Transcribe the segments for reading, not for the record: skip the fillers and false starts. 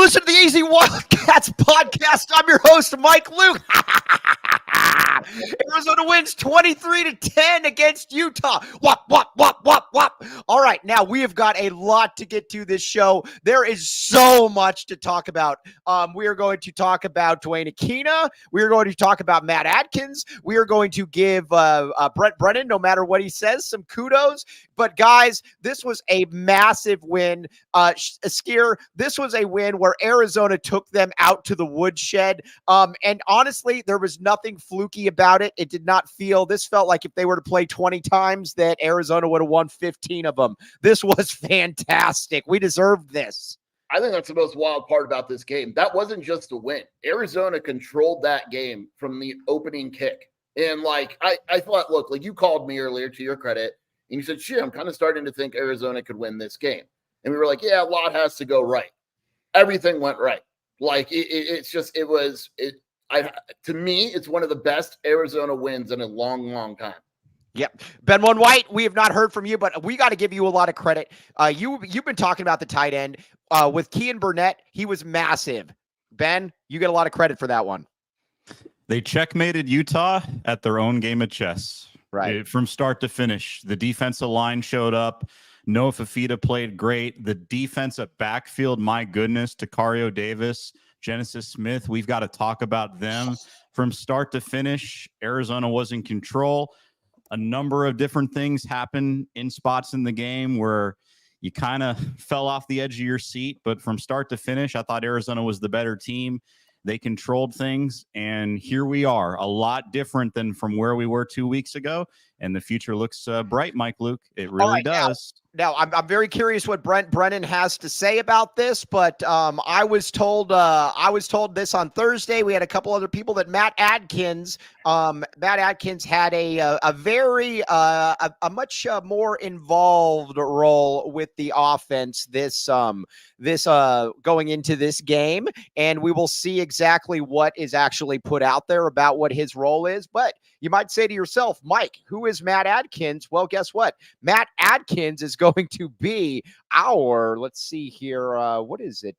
listen to the Easy Wildcats podcast. I'm your host, Mike Luke. Arizona wins 23-10 against Utah. WOP, WOP, WOP, WOP, WOP. All right, now we have got a lot to get to this show. There is so much to talk about. We are going to talk about Duana Akina. We are going to talk about Matt Adkins. We are going to give Brent Brennan, no matter what he says, some kudos. But guys, this was a massive win. Scheer, this was a win where Arizona took them out to the woodshed. And honestly, there was nothing fluky about it. It did not feel, this felt like if they were to play 20 times that Arizona would have won 15 of them. This was fantastic. We deserved this. I think that's the most wild part about this game. That wasn't just a win. Arizona controlled that game from the opening kick. And I thought, look, like you called me earlier, to your credit, and you said, shit, I'm kind of starting to think Arizona could win this game. And we were like, yeah, a lot has to go right. Everything went right. To me, it's one of the best Arizona wins in a long, long time. Yep. Ben One White, we have not heard from you, but we got to give you a lot of credit. You've been talking about the tight end with Keyan Burnett. He was massive. Ben, you get a lot of credit for that one. They checkmated Utah at their own game of chess. Right. From start to finish. The defensive line showed up. Noah Fifita played great. The defensive backfield, my goodness, Tacario Davis, Genesis Smith, we've got to talk about them. From start to finish, Arizona was in control. A number of different things happened in spots in the game where you kind of fell off the edge of your seat. But from start to finish, I thought Arizona was the better team. They controlled things, and here we are, a lot different than from where we were 2 weeks ago, and the future looks bright, Mike Luke. It really does. Now, I'm very curious what Brent Brennan has to say about this, but I was told this on Thursday. We had a couple other people that Matt Adkins had a very much more involved role with the offense this going into this game, and we will see exactly what is actually put out there about what his role is. But you might say to yourself, Mike, who is Matt Adkins? Well, guess what? Matt Adkins is going to be our, let's see here. What is it?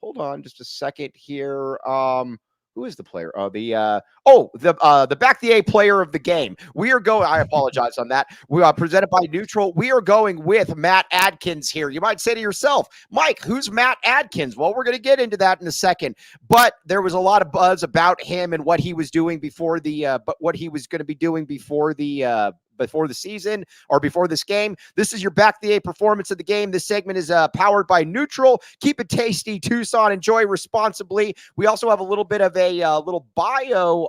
Hold on just a second here. Who is the player? The back the A player of the game. We are going, I apologize on that. We are presented by NUTRL. We are going with Matt Adkins here. You might say to yourself, Mike, who's Matt Adkins? Well, we're going to get into that in a second, but there was a lot of buzz about him and what he was doing before what he was going to be doing before the season or before this game. This is your back the A performance of the game. This segment is powered by NUTRL. Keep it tasty, Tucson. Enjoy responsibly. We also have a little bit of a little bio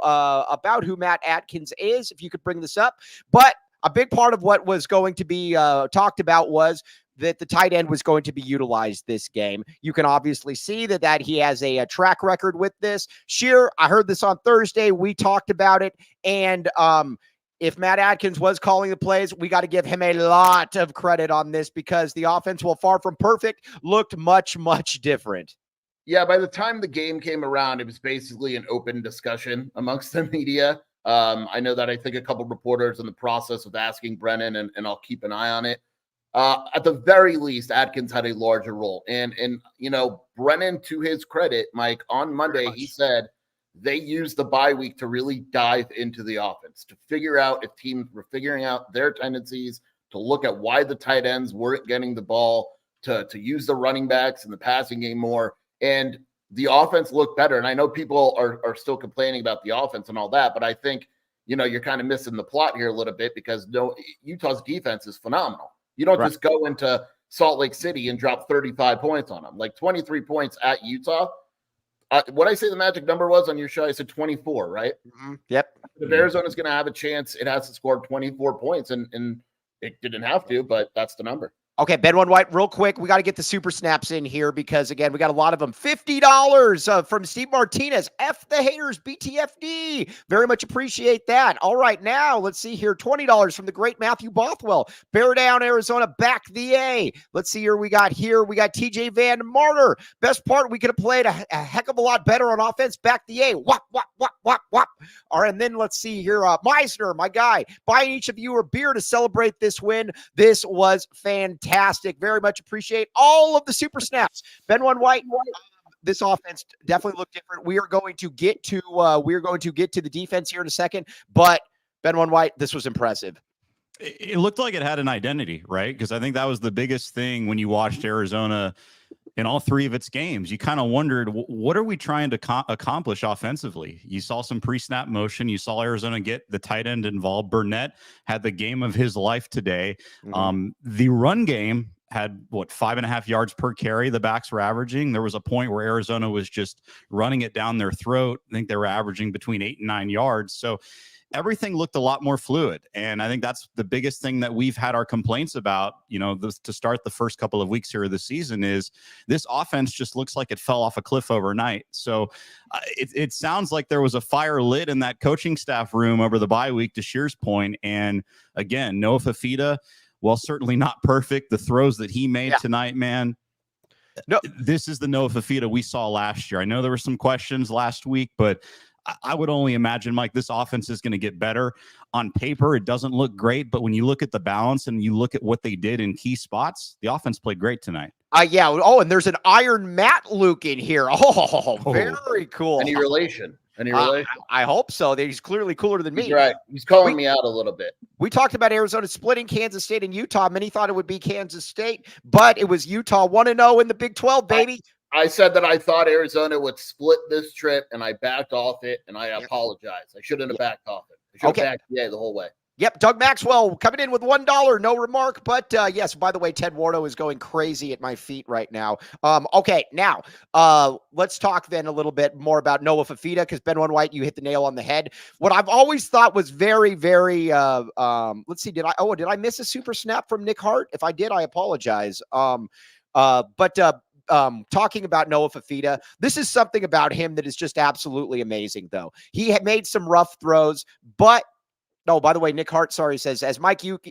about who Matt Adkins is, if you could bring this up. But a big part of what was going to be talked about was that the tight end was going to be utilized this game. You can obviously see that he has a track record with this. Scheer, I heard this on Thursday. We talked about it, and if Matt Adkins was calling the plays, we got to give him a lot of credit on this because the offense, while far from perfect, looked much, much different. Yeah, by the time the game came around, it was basically an open discussion amongst the media. I know that I think a couple reporters in the process of asking Brennan, and I'll keep an eye on it. At the very least, Adkins had a larger role. And Brennan, to his credit, Mike, on Monday, he said, they used the bye week to really dive into the offense, to figure out if teams were figuring out their tendencies, to look at why the tight ends weren't getting the ball, to use the running backs in the passing game more. And the offense looked better. And I know people are still complaining about the offense and all that, but I think, you're kind of missing the plot here a little bit because Utah's defense is phenomenal. You don't just go into Salt Lake City and drop 35 points on them. Like 23 points at Utah. What I say the magic number was on your show, I said 24, right? Mm-hmm. Yep. If Arizona's going to have a chance, it has to score 24 points, and it didn't have to, but that's the number. Okay, Ben One White, real quick. We got to get the super snaps in here because, again, we got a lot of them. $50 from Steve Martinez. F the haters, BTFD. Very much appreciate that. All right, now let's see here. $20 from the great Matthew Bothwell. Bear down, Arizona, back the A. Let's see here. We got TJ Van Martyr. Best part, we could have played a heck of a lot better on offense. Back the A. Wop, wop, wop, wop, wop. All right, and then let's see here. Meisner, my guy, buying each of you a beer to celebrate this win. This was fantastic. fantastic. Very much appreciate all of the super snaps. Ben One White. This offense definitely looked different. We are going to get to the defense here in a second, but Ben One White, this was impressive. It looked like it had an identity, right? Because I think that was the biggest thing when you watched Arizona in all three of its games. You kind of wondered, what are we trying to accomplish offensively? You saw some pre-snap motion. You saw Arizona get the tight end involved. Burnett had the game of his life today. The run game had 5.5 yards per carry the backs were averaging. There was a point where Arizona was just running it down their throat. I think they were averaging between 8 and 9 yards. So everything looked a lot more fluid. And I think that's the biggest thing that we've had our complaints about, to start the first couple of weeks here of the season is this offense just looks like it fell off a cliff overnight. So it sounds like there was a fire lit in that coaching staff room over the bye week, to Scheer's point. And again, Noah Fifita, well, certainly not perfect. The throws that he made tonight, man. No, this is the Noah Fifita we saw last year. I know there were some questions last week, but I would only imagine, Mike, this offense is going to get better. On paper, it doesn't look great, but when you look at the balance and you look at what they did in key spots, the offense played great tonight. Yeah. Oh, and there's an Iron Matt Luke in here. Oh, very cool. Any relation? I hope so. He's clearly cooler than me. He's right. He's calling me out a little bit. We talked about Arizona splitting Kansas State and Utah. Many thought it would be Kansas State, but it was Utah 1-0 in the Big 12, baby. I said that I thought Arizona would split this trip, and I backed off it, and I apologize. I shouldn't have backed off it. I should have backed the whole way. Yep, Doug Maxwell coming in with $1, no remark, but yes, by the way, Ted Wardo is going crazy at my feet right now. Okay, now let's talk then a little bit more about Noah Fifita, because Ben One White, you hit the nail on the head. What I've always thought was very, very, let's see, did I miss a super snap from Nick Hart? If I did, I apologize. Talking about Noah Fifita, this is something about him that is just absolutely amazing, though. He had made some rough throws, but no, by the way, Nick Hart, says, as Mike Luke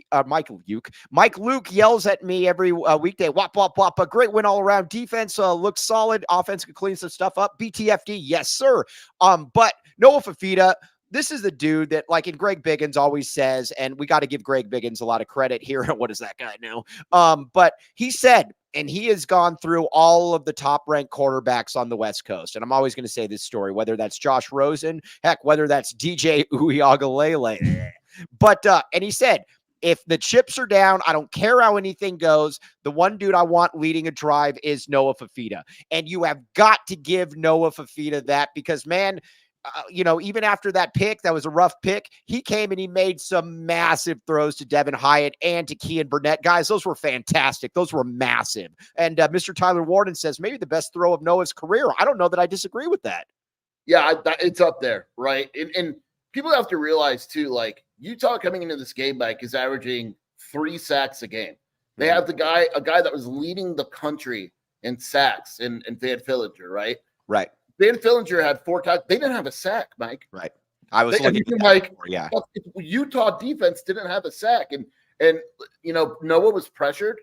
yells at me every weekday, wop, wop, wop, a great win all around. Defense looks solid. Offense could clean some stuff up. BTFD, yes, sir. But Noah Fifita, this is the dude that, like, and Greg Biggins always says, and we got to give Greg Biggins a lot of credit here. What is that guy now? But he said, and he has gone through all of the top-ranked quarterbacks on the West Coast. And I'm always going to say this story, whether that's Josh Rosen, heck, whether that's DJ Uiagalelei. But, and he said, if the chips are down, I don't care how anything goes. The one dude I want leading a drive is Noah Fifita. And you have got to give Noah Fifita that because, man, even after that pick, that was a rough pick. He came and he made some massive throws to Devin Hyatt and to Keyan Burnett. Guys, those were fantastic. Those were massive. And Mr. Tyler Warden says maybe the best throw of Noah's career. I don't know that I disagree with that. Yeah, it's up there, right? And people have to realize, too, like, Utah coming into this game, Mike, is averaging 3 sacks a game. They have a guy that was leading the country in sacks in Van Fillinger, right? Right. Van Fillinger had 4 tackles. They didn't have a sack, Mike. Right. I was looking at like, Utah defense didn't have a sack. And Noah was pressured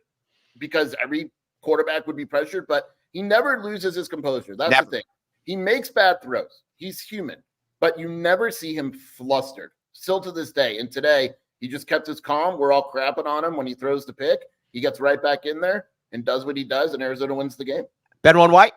because every quarterback would be pressured, but he never loses his composure. That's the thing. He makes bad throws. He's human, but you never see him flustered. Still to this day. And today, he just kept his calm. We're all crapping on him when he throws the pick. He gets right back in there and does what he does, and Arizona wins the game. Ben One White.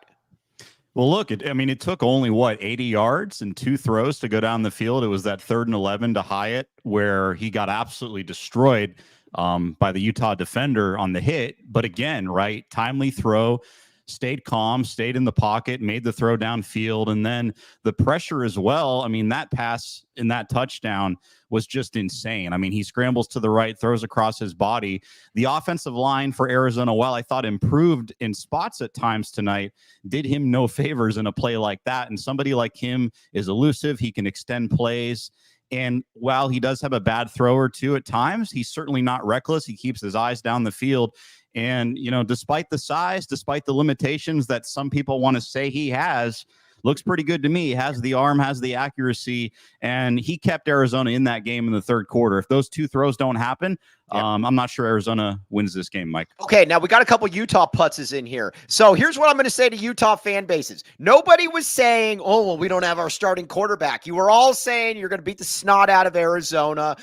Well, look, it took only 80 yards and 2 throws to go down the field. It was that 3rd and 11 to Hyatt where he got absolutely destroyed by the Utah defender on the hit. But again, right, timely throw, stayed calm, stayed in the pocket, made the throw downfield, and then the pressure as well. I mean, that pass in that touchdown was just insane. I mean, he scrambles to the right, throws across his body. The offensive line for Arizona, while I thought improved in spots at times tonight, did him no favors in a play like that. And somebody like him is elusive. He can extend plays. And while he does have a bad throw or two at times, he's certainly not reckless. He keeps his eyes down the field. And, despite the size, despite the limitations that some people want to say he has, looks pretty good to me. He has the arm, has the accuracy, and he kept Arizona in that game in the 3rd quarter. If those 2 throws don't happen, I'm not sure Arizona wins this game, Mike. Okay, now we got a couple Utah putzes in here. So here's what I'm going to say to Utah fan bases. Nobody was saying, oh, well, we don't have our starting quarterback. You were all saying you're going to beat the snot out of Arizona.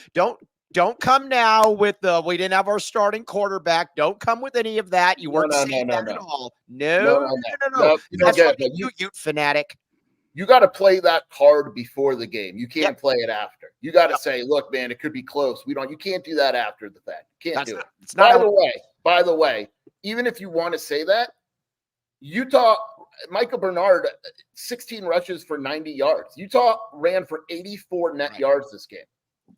Don't come now with we didn't have our starting quarterback. Don't come with any of that. You weren't saying that at all. No. You don't get it. You Ute fanatic. You got to play that card before the game. You can't play it after. You got to say, look, man, it could be close. You can't do that after the fact. You can't do it. It's not by the way, even if you want to say that, Utah, Michael Bernard, 16 rushes for 90 yards. Utah ran for 84 net yards this game.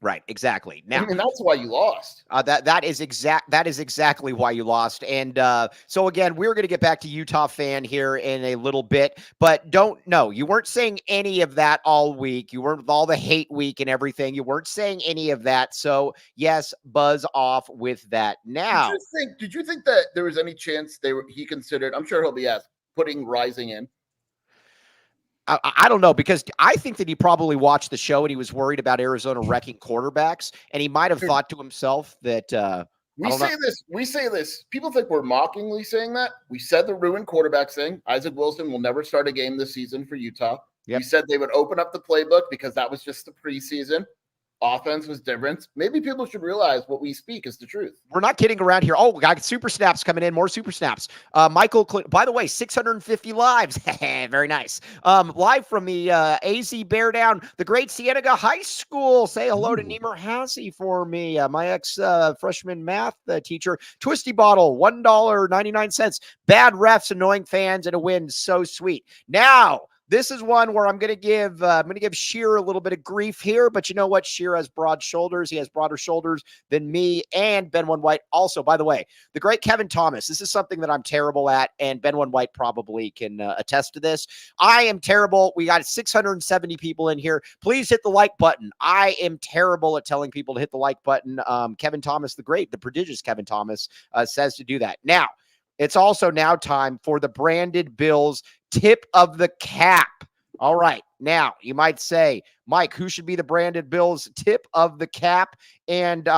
Right, exactly. Now, I mean, that's why you lost. That is exactly why you lost. And so again, we're going to get back to Utah fan here in a little bit, but you weren't saying any of that all week. You weren't with all the hate week and everything. You weren't saying any of that. So yes, buzz off with that. Now, did you think that there was any chance he considered? I'm sure he'll be asked putting Rising in. I don't know, because I think that he probably watched the show and he was worried about Arizona wrecking quarterbacks, and he might have thought to himself that we say this. People think we're mockingly saying that. We said the ruined quarterbacks thing. Isaac Wilson will never start a game this season for Utah. Yep. We said they would open up the playbook because that was just the preseason. Offense was different. Maybe people should realize what we speak is the truth. We're not kidding around here. Oh, we got super snaps coming in. More super snaps. Michael, by the way, 650 lives. Very nice. Live from the AZ Bear Down, the great Cienega High School. Say hello to Nemer Hassey for me. My ex-freshman math teacher. Twisty Bottle, $1.99. Bad refs, annoying fans, and a win. So sweet. Now, this is one where I'm going to give Scheer a little bit of grief here, but you know what? Scheer has broad shoulders. He has broader shoulders than me and Ben White. Also, by the way, the great Kevin Thomas. This is something that I'm terrible at, and Ben White probably can attest to this. I am terrible. We got 670 people in here. Please hit the like button. I am terrible at telling people to hit the like button. Kevin Thomas, the prodigious Kevin Thomas, says to do that. Now, it's also now time for the Branded Bills tip of the cap. All right. Now, you might say, Mike, who should be the Branded Bills tip of the cap? And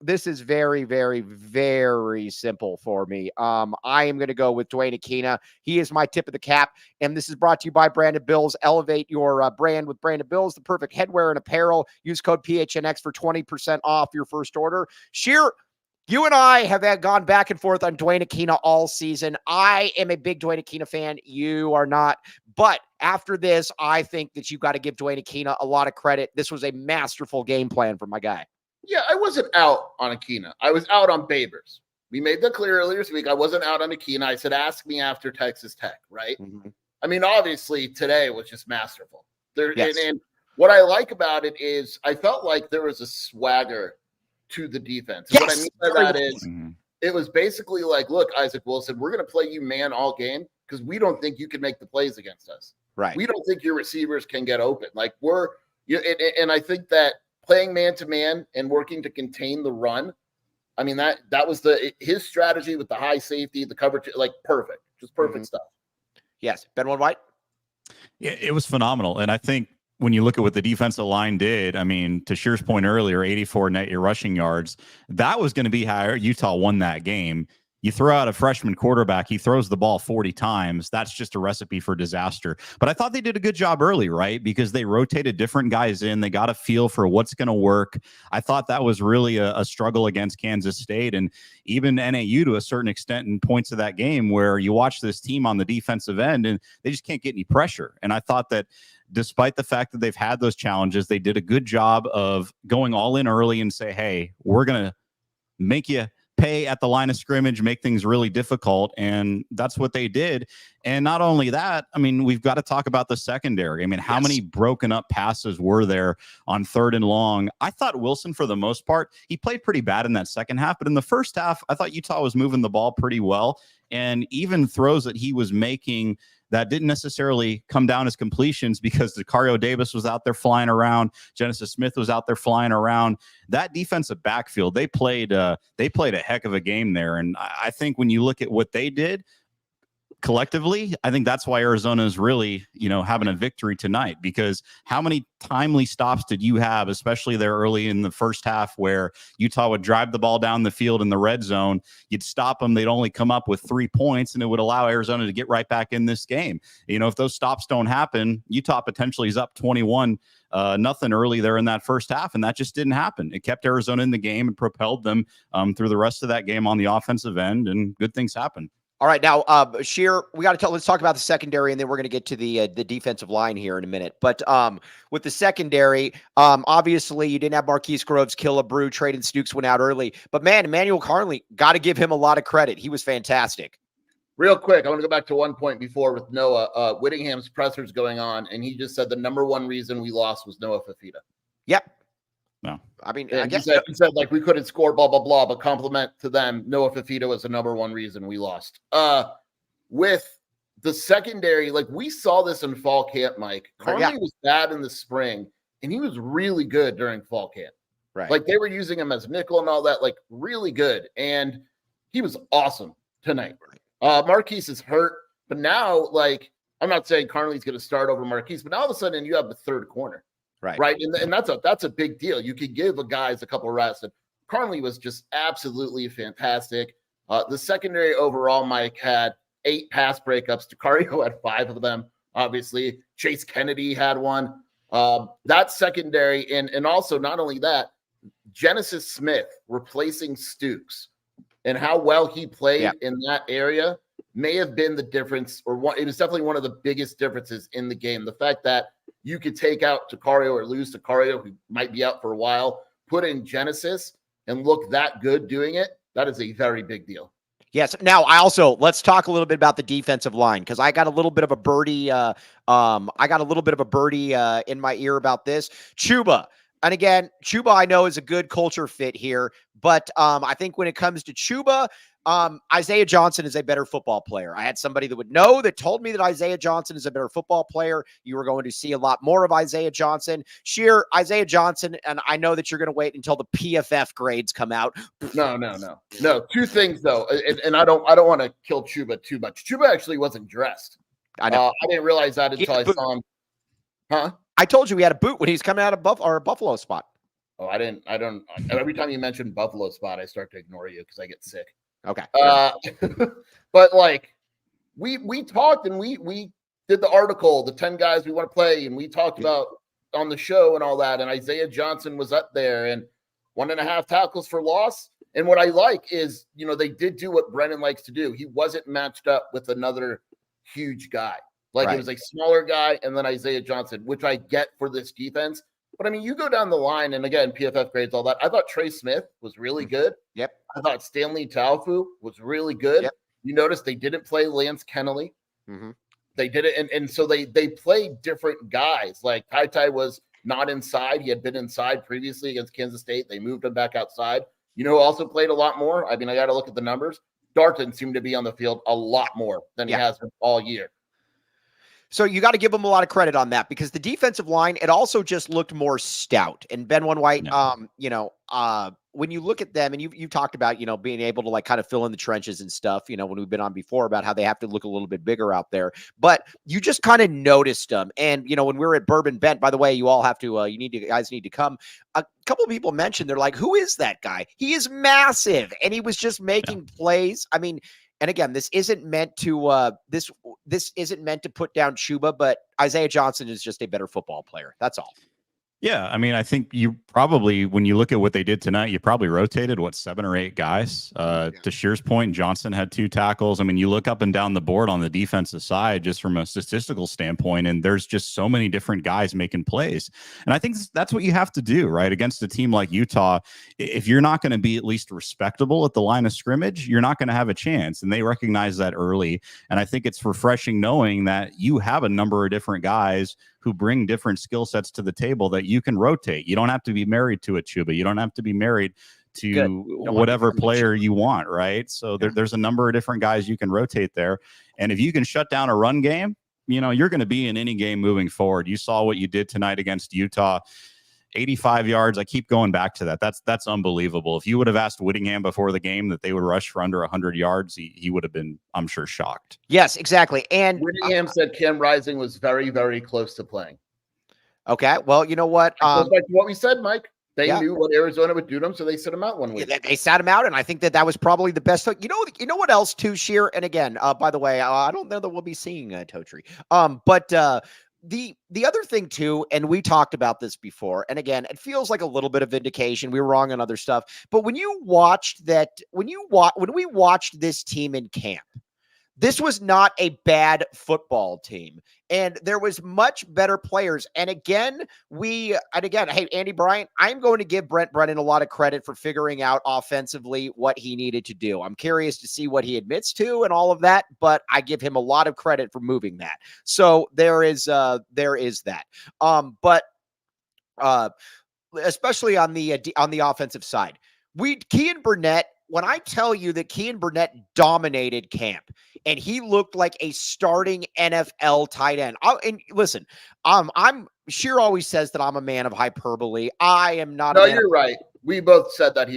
this is very, very, very simple for me. I am going to go with Duana Akina. He is my tip of the cap. And this is brought to you by Branded Bills. Elevate your brand with Branded Bills, the perfect headwear and apparel. Use code PHNX for 20% off your first order. Scheer, you and I have gone back and forth on Duana Akina all season. I am a big Duana Akina fan. You are not. But after this, I think that you've got to give Duana Akina a lot of credit. This was a masterful game plan for my guy. Yeah, I wasn't out on Akina. I was out on Babers. We made that clear earlier this week. I wasn't out on Akina. I said, ask me after Texas Tech, right? Mm-hmm. I mean, obviously, today was just masterful. Yes. And what I like about it is I felt like there was a swagger to the defense. Yes, what I mean by that is it was basically like, look, Isaac Wilson, we're going to play you man all game because we don't think you can make the plays against us. Right. We don't think your receivers can get open. Like and I think that playing man to man and working to contain the run, I mean, that was his strategy with the high safety, the coverage, like perfect, just perfect stuff. Yes. Ben White. Yeah, it was phenomenal. And I think when you look at what the defensive line did, I mean, to Scheer's point earlier, 84 net rushing yards, that was going to be how Utah won that game. You throw out a freshman quarterback, he throws the ball 40 times. That's just a recipe for disaster. But I thought they did a good job early, right? Because they rotated different guys in. They got a feel for what's going to work. I thought that was really a struggle against Kansas State and even NAU to a certain extent in points of that game where you watch this team on the defensive end and they just can't get any pressure. And I thought that despite the fact that they've had those challenges, they did a good job of going all in early and say, hey, we're going to make you pay at the line of scrimmage, make things really difficult. And that's what they did. And not only that, I mean, we've got to talk about the secondary. I mean, how many broken up passes were there on 3rd and long? I thought Wilson, for the most part, he played pretty bad in that second half. But in the first half, I thought Utah was moving the ball pretty well. And even throws that he was making that didn't necessarily come down as completions because Dekario Davis was out there flying around. Genesis Smith was out there flying around. That defensive backfield, they played a heck of a game there. And I think when you look at what they did, collectively, I think that's why Arizona is really, having a victory tonight, because how many timely stops did you have, especially there early in the first half, where Utah would drive the ball down the field in the red zone, you'd stop them, they'd only come up with 3 points, and it would allow Arizona to get right back in this game. If those stops don't happen, Utah potentially is up 21 nothing early there in that first half, and that just didn't happen. It kept Arizona in the game and propelled them through the rest of that game on the offensive end, and good things happened. All right, now, Scheer, let's talk about the secondary, and then we're going to get to the defensive line here in a minute. But with the secondary, obviously you didn't have Marquise Groves, Killebrew, Traden Stukes went out early. But, man, Emmanuel Carnley, got to give him a lot of credit. He was fantastic. Real quick, I want to go back to one point before with Noah. Whittingham's presser's going on, and he just said the number one reason we lost was Noah Fifita. Yep. No. I mean, I guess he said like we couldn't score, blah, blah, blah, but compliment to them, Noah Fifita was the number one reason we lost. With the secondary, like we saw this in fall camp, Mike. Carnley was bad in the spring, and he was really good during fall camp. Right. Like they were using him as nickel and all that, like really good. And he was awesome tonight. Marquise is hurt, but now, like, I'm not saying Carnley's going to start over Marquise, but now all of a sudden you have the third corner. Right. And that's a big deal. You could give a guys a couple of rests. And Carnley was just absolutely fantastic. The secondary overall, Mike, had 8 pass breakups. DeCario had 5 of them, obviously. Chase Kennedy had 1. That secondary, and also not only that, Genesis Smith replacing Stukes and how well he played in that area may have been the difference, it was definitely one of the biggest differences in the game. The fact that you could take out Takario or lose Takario, who might be out for a while, put in Genesis and look that good doing it, that is a very big deal. Yes. Now, let's talk a little bit about the defensive line, because I got a little bit of a birdie. In my ear about this. Chuba. And again, Chuba, I know, is a good culture fit here, but I think when it comes to Chuba, Isaiah Johnson is a better football player. I had somebody that told me that Isaiah Johnson is a better football player. You were going to see a lot more of Isaiah Johnson. Scheer, Isaiah Johnson, and I know that you're going to wait until the PFF grades come out. No. 2 things though, and I don't want to kill Chuba too much. Chuba actually wasn't dressed. I know. I didn't realize that until I saw him. Huh? I told you he had a boot when he's coming out of Buffalo spot. Oh, I don't. Every time you mention Buffalo spot, I start to ignore you because I get sick. Okay. But like we talked and we did the article, the 10 guys we want to play, and we talked about on the show and all that. And Isaiah Johnson was up there and 1.5 tackles for loss. And what I like is, they did do what Brennan likes to do. He wasn't matched up with another huge guy. Like it was a smaller guy and then Isaiah Johnson, which I get for this defense. But I mean, you go down the line, and again, PFF grades, all that. I thought Trey Smith was really good. Yep. I thought Stanley Taufu was really good. Yep. You notice they didn't play Lance Kennelly. Mm-hmm. They did it, and so they played different guys. Like Tai was not inside. He had been inside previously against Kansas State. They moved him back outside. You know who also played a lot more? I mean, I got to look at the numbers. Darton seemed to be on the field a lot more than he has been all year. So you got to give them a lot of credit on that, because the defensive line, it also just looked more stout. And Ben White, when you look at them, and you've talked about, being able to like kind of fill in the trenches and stuff, when we've been on before about how they have to look a little bit bigger out there, but you just kind of noticed them. And, when we were at Bourbon Bent, by the way, you all have to, guys need to come. A couple of people mentioned, they're like, who is that guy? He is massive. And he was just making plays. I mean, and again, this isn't meant to this isn't meant to put down Chuba, but Isaiah Johnson is just a better football player. That's all. Yeah, I mean, I think you probably, when you look at what they did tonight, you probably rotated, 7 or 8 guys. To Scheer's point, Johnson had 2 tackles. I mean, you look up and down the board on the defensive side, just from a statistical standpoint, and there's just so many different guys making plays. And I think that's what you have to do, right? Against a team like Utah, if you're not going to be at least respectable at the line of scrimmage, you're not going to have a chance. And they recognize that early. And I think it's refreshing knowing that you have a number of different guys who bring different skill sets to the table that you can rotate. You don't have to be married to a Chuba. You don't have to be married to whatever player you want, right? So there's a number of different guys you can rotate there. And if you can shut down a run game, you're going to be in any game moving forward. You saw what you did tonight against Utah. 85 yards. I keep going back to that. That's unbelievable. If you would have asked Whittingham before the game that they would rush for under 100 yards, he would have been, I'm sure, shocked. Yes, exactly. And Whittingham said Cam Rising was very, very close to playing. Okay, well, you know what? Goes back to what we said, Mike. They Yeah. knew what Arizona would do to them, so they set him out one week. They sat him out, and I think that was probably the best. You know what else too, Scheer? And again, by the way, I don't know that we'll be seeing Totri. But the other thing too, and we talked about this before, and again, it feels like a little bit of vindication. We were wrong on other stuff, but when we watched this team in camp, this was not a bad football team, and there was much better players. And again, hey, Andy Bryant, I'm going to give Brent Brennan a lot of credit for figuring out offensively what he needed to do. I'm curious to see what he admits to and all of that, but I give him a lot of credit for moving that. So there is that. But especially on the offensive side, Keyan Burnett. When I tell you that Keyan Burnett dominated camp and he looked like a starting NFL tight end, and listen, Scheer always says that I'm a man of hyperbole. I am not. No, you're right. We both said that he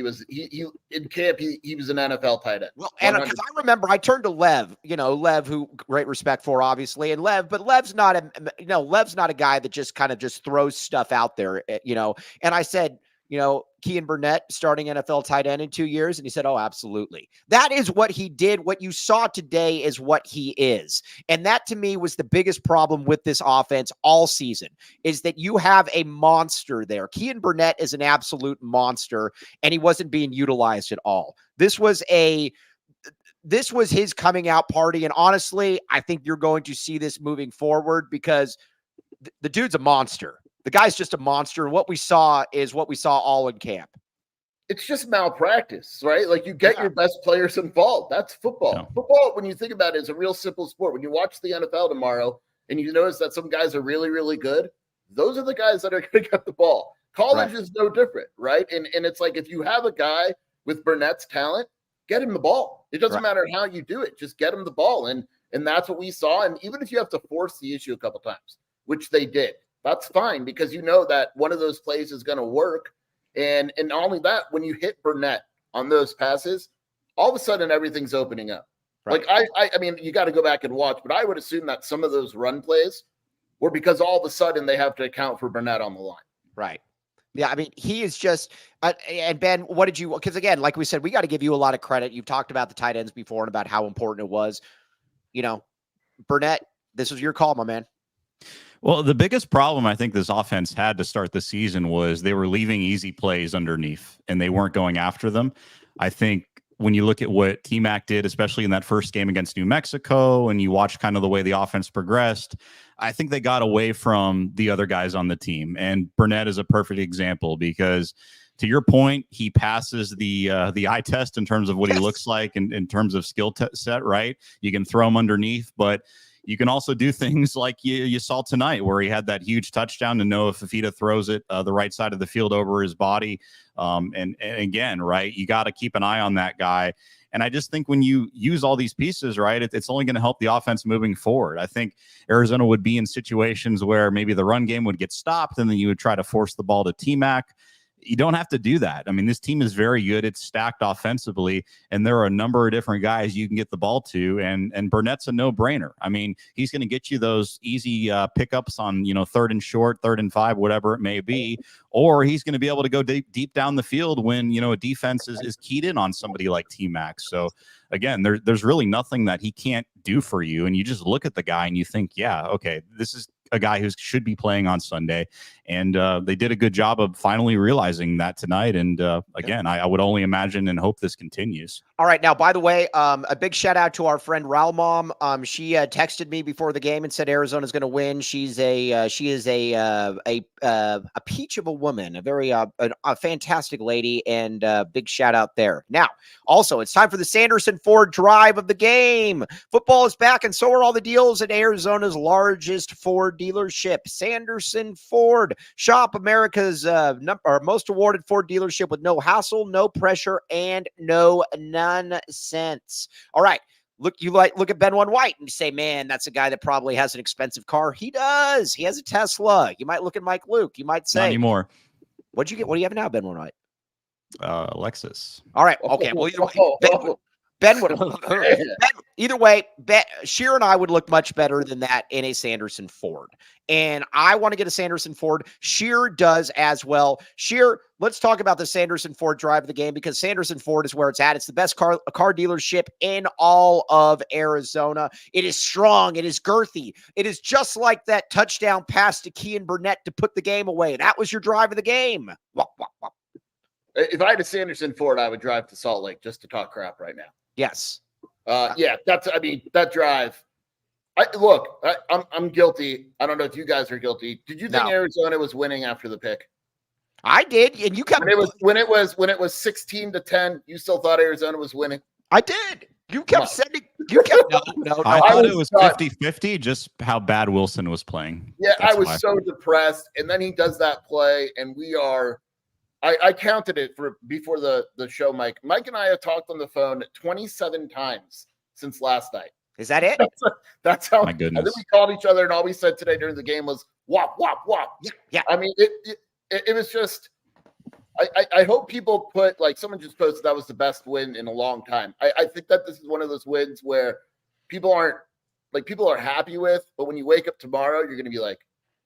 in camp. He was an NFL tight end. Well, and because I remember I turned to Lev, who great respect for, obviously, and Lev's not a guy that just throws stuff out there, And I said, Keyan Burnett starting NFL tight end in 2 years. And he said, oh, absolutely. That is what he did. What you saw today is what he is. And that to me was the biggest problem with this offense all season, is that you have a monster there. Keyan Burnett is an absolute monster, and he wasn't being utilized at all. This was his coming out party. And honestly, I think you're going to see this moving forward because the dude's a monster. The guy's just a monster. And what we saw is what we saw all in camp. It's just malpractice, right? Like you get your best players involved. That's football. Yeah. Football, when you think about it, is a real simple sport. When you watch the NFL tomorrow and you notice that some guys are really, really good, those are the guys that are going to get the ball. College is no different, right? And it's like if you have a guy with Burnett's talent, get him the ball. It doesn't matter how you do it. Just get him the ball. And that's what we saw. And even if you have to force the issue a couple times, which they did, that's fine because you know that one of those plays is going to work. And not only that, when you hit Burnett on those passes, all of a sudden everything's opening up. Right. Like I mean, you got to go back and watch, but I would assume that some of those run plays were because all of a sudden they have to account for Burnett on the line. Right. Yeah, I mean, he is just and Ben, what did you? Because again, like we said, we got to give you a lot of credit. You've talked about the tight ends before and about how important it was. Burnett, this was your call, my man. Well, the biggest problem I think this offense had to start the season was they were leaving easy plays underneath and they weren't going after them. I think when you look at what T-Mac did, especially in that first game against New Mexico, and you watch kind of the way the offense progressed, I think they got away from the other guys on the team. And Burnett is a perfect example because, to your point, he passes the eye test in terms of what he looks like and in terms of skill set, right? You can throw him underneath, but you can also do things like you saw tonight where he had that huge touchdown to Noah Fifita throws it the right side of the field over his body. And again, right, you got to keep an eye on that guy. And I just think when you use all these pieces, right, it's only going to help the offense moving forward. I think Arizona would be in situations where maybe the run game would get stopped and then you would try to force the ball to T-Mac. You don't have to do that. I mean, this team is very good. It's stacked offensively, and there are a number of different guys you can get the ball to, and Burnett's a no-brainer. I mean, he's going to get you those easy pickups on, 3rd and short, 3rd and 5, whatever it may be, or he's going to be able to go deep down the field when, a defense is keyed in on somebody like T-Mac. So, again, there's really nothing that he can't do for you, and you just look at the guy and you think, yeah, okay, this is a guy who should be playing on Sunday. And they did a good job of finally realizing that tonight. And again, I would only imagine and hope this continues. All right. Now, by the way, a big shout out to our friend Raul Mom. She texted me before the game and said Arizona's going to win. She is a peach of a woman, a very a fantastic lady, and big shout out there. Now, also, it's time for the Sanderson Ford drive of the game. Football is back, and so are all the deals at Arizona's largest Ford dealership, Sanderson Ford. Shop America's most awarded Ford dealership with no hassle, no pressure, and no nonsense. All right. Look at Ben One White and say, man, that's a guy that probably has an expensive car. He does. He has a Tesla. You might look at Mike Luke. You might say, not anymore. What'd you get? What do you have now, Ben White? Lexus. All right. Okay. Well, either way, Ben would. Either way, Scheer and I would look much better than that in a Sanderson Ford. And I want to get a Sanderson Ford. Scheer does as well. Scheer, let's talk about the Sanderson Ford drive of the game, because Sanderson Ford is where it's at. It's the best car dealership in all of Arizona. It is strong. It is girthy. It is just like that touchdown pass to Keyan Burnett to put the game away. That was your drive of the game. Wop, wop, wop. If I had a Sanderson Ford, I would drive to Salt Lake just to talk crap right now. Yes. Yeah, that drive. I'm guilty. I don't know if you guys are guilty. Did you think Arizona was winning after the pick? I did, and you kept when it was 16-10. You still thought Arizona was winning? I did. You kept sending. You kept no. I thought it was 50-50. Just how bad Wilson was playing. Yeah, I was so depressed, and then he does that play, and we are. I counted it before the show, Mike. Mike and I have talked on the phone 27 times since last night. Is that it? That's how. My goodness. I think we called each other, and all we said today during the game was "wop wop wop." Yeah. I mean, it was just. I hope people put, like, someone just posted that was the best win in a long time. I think that this is one of those wins where people are happy with, but when you wake up tomorrow, you're going to be like,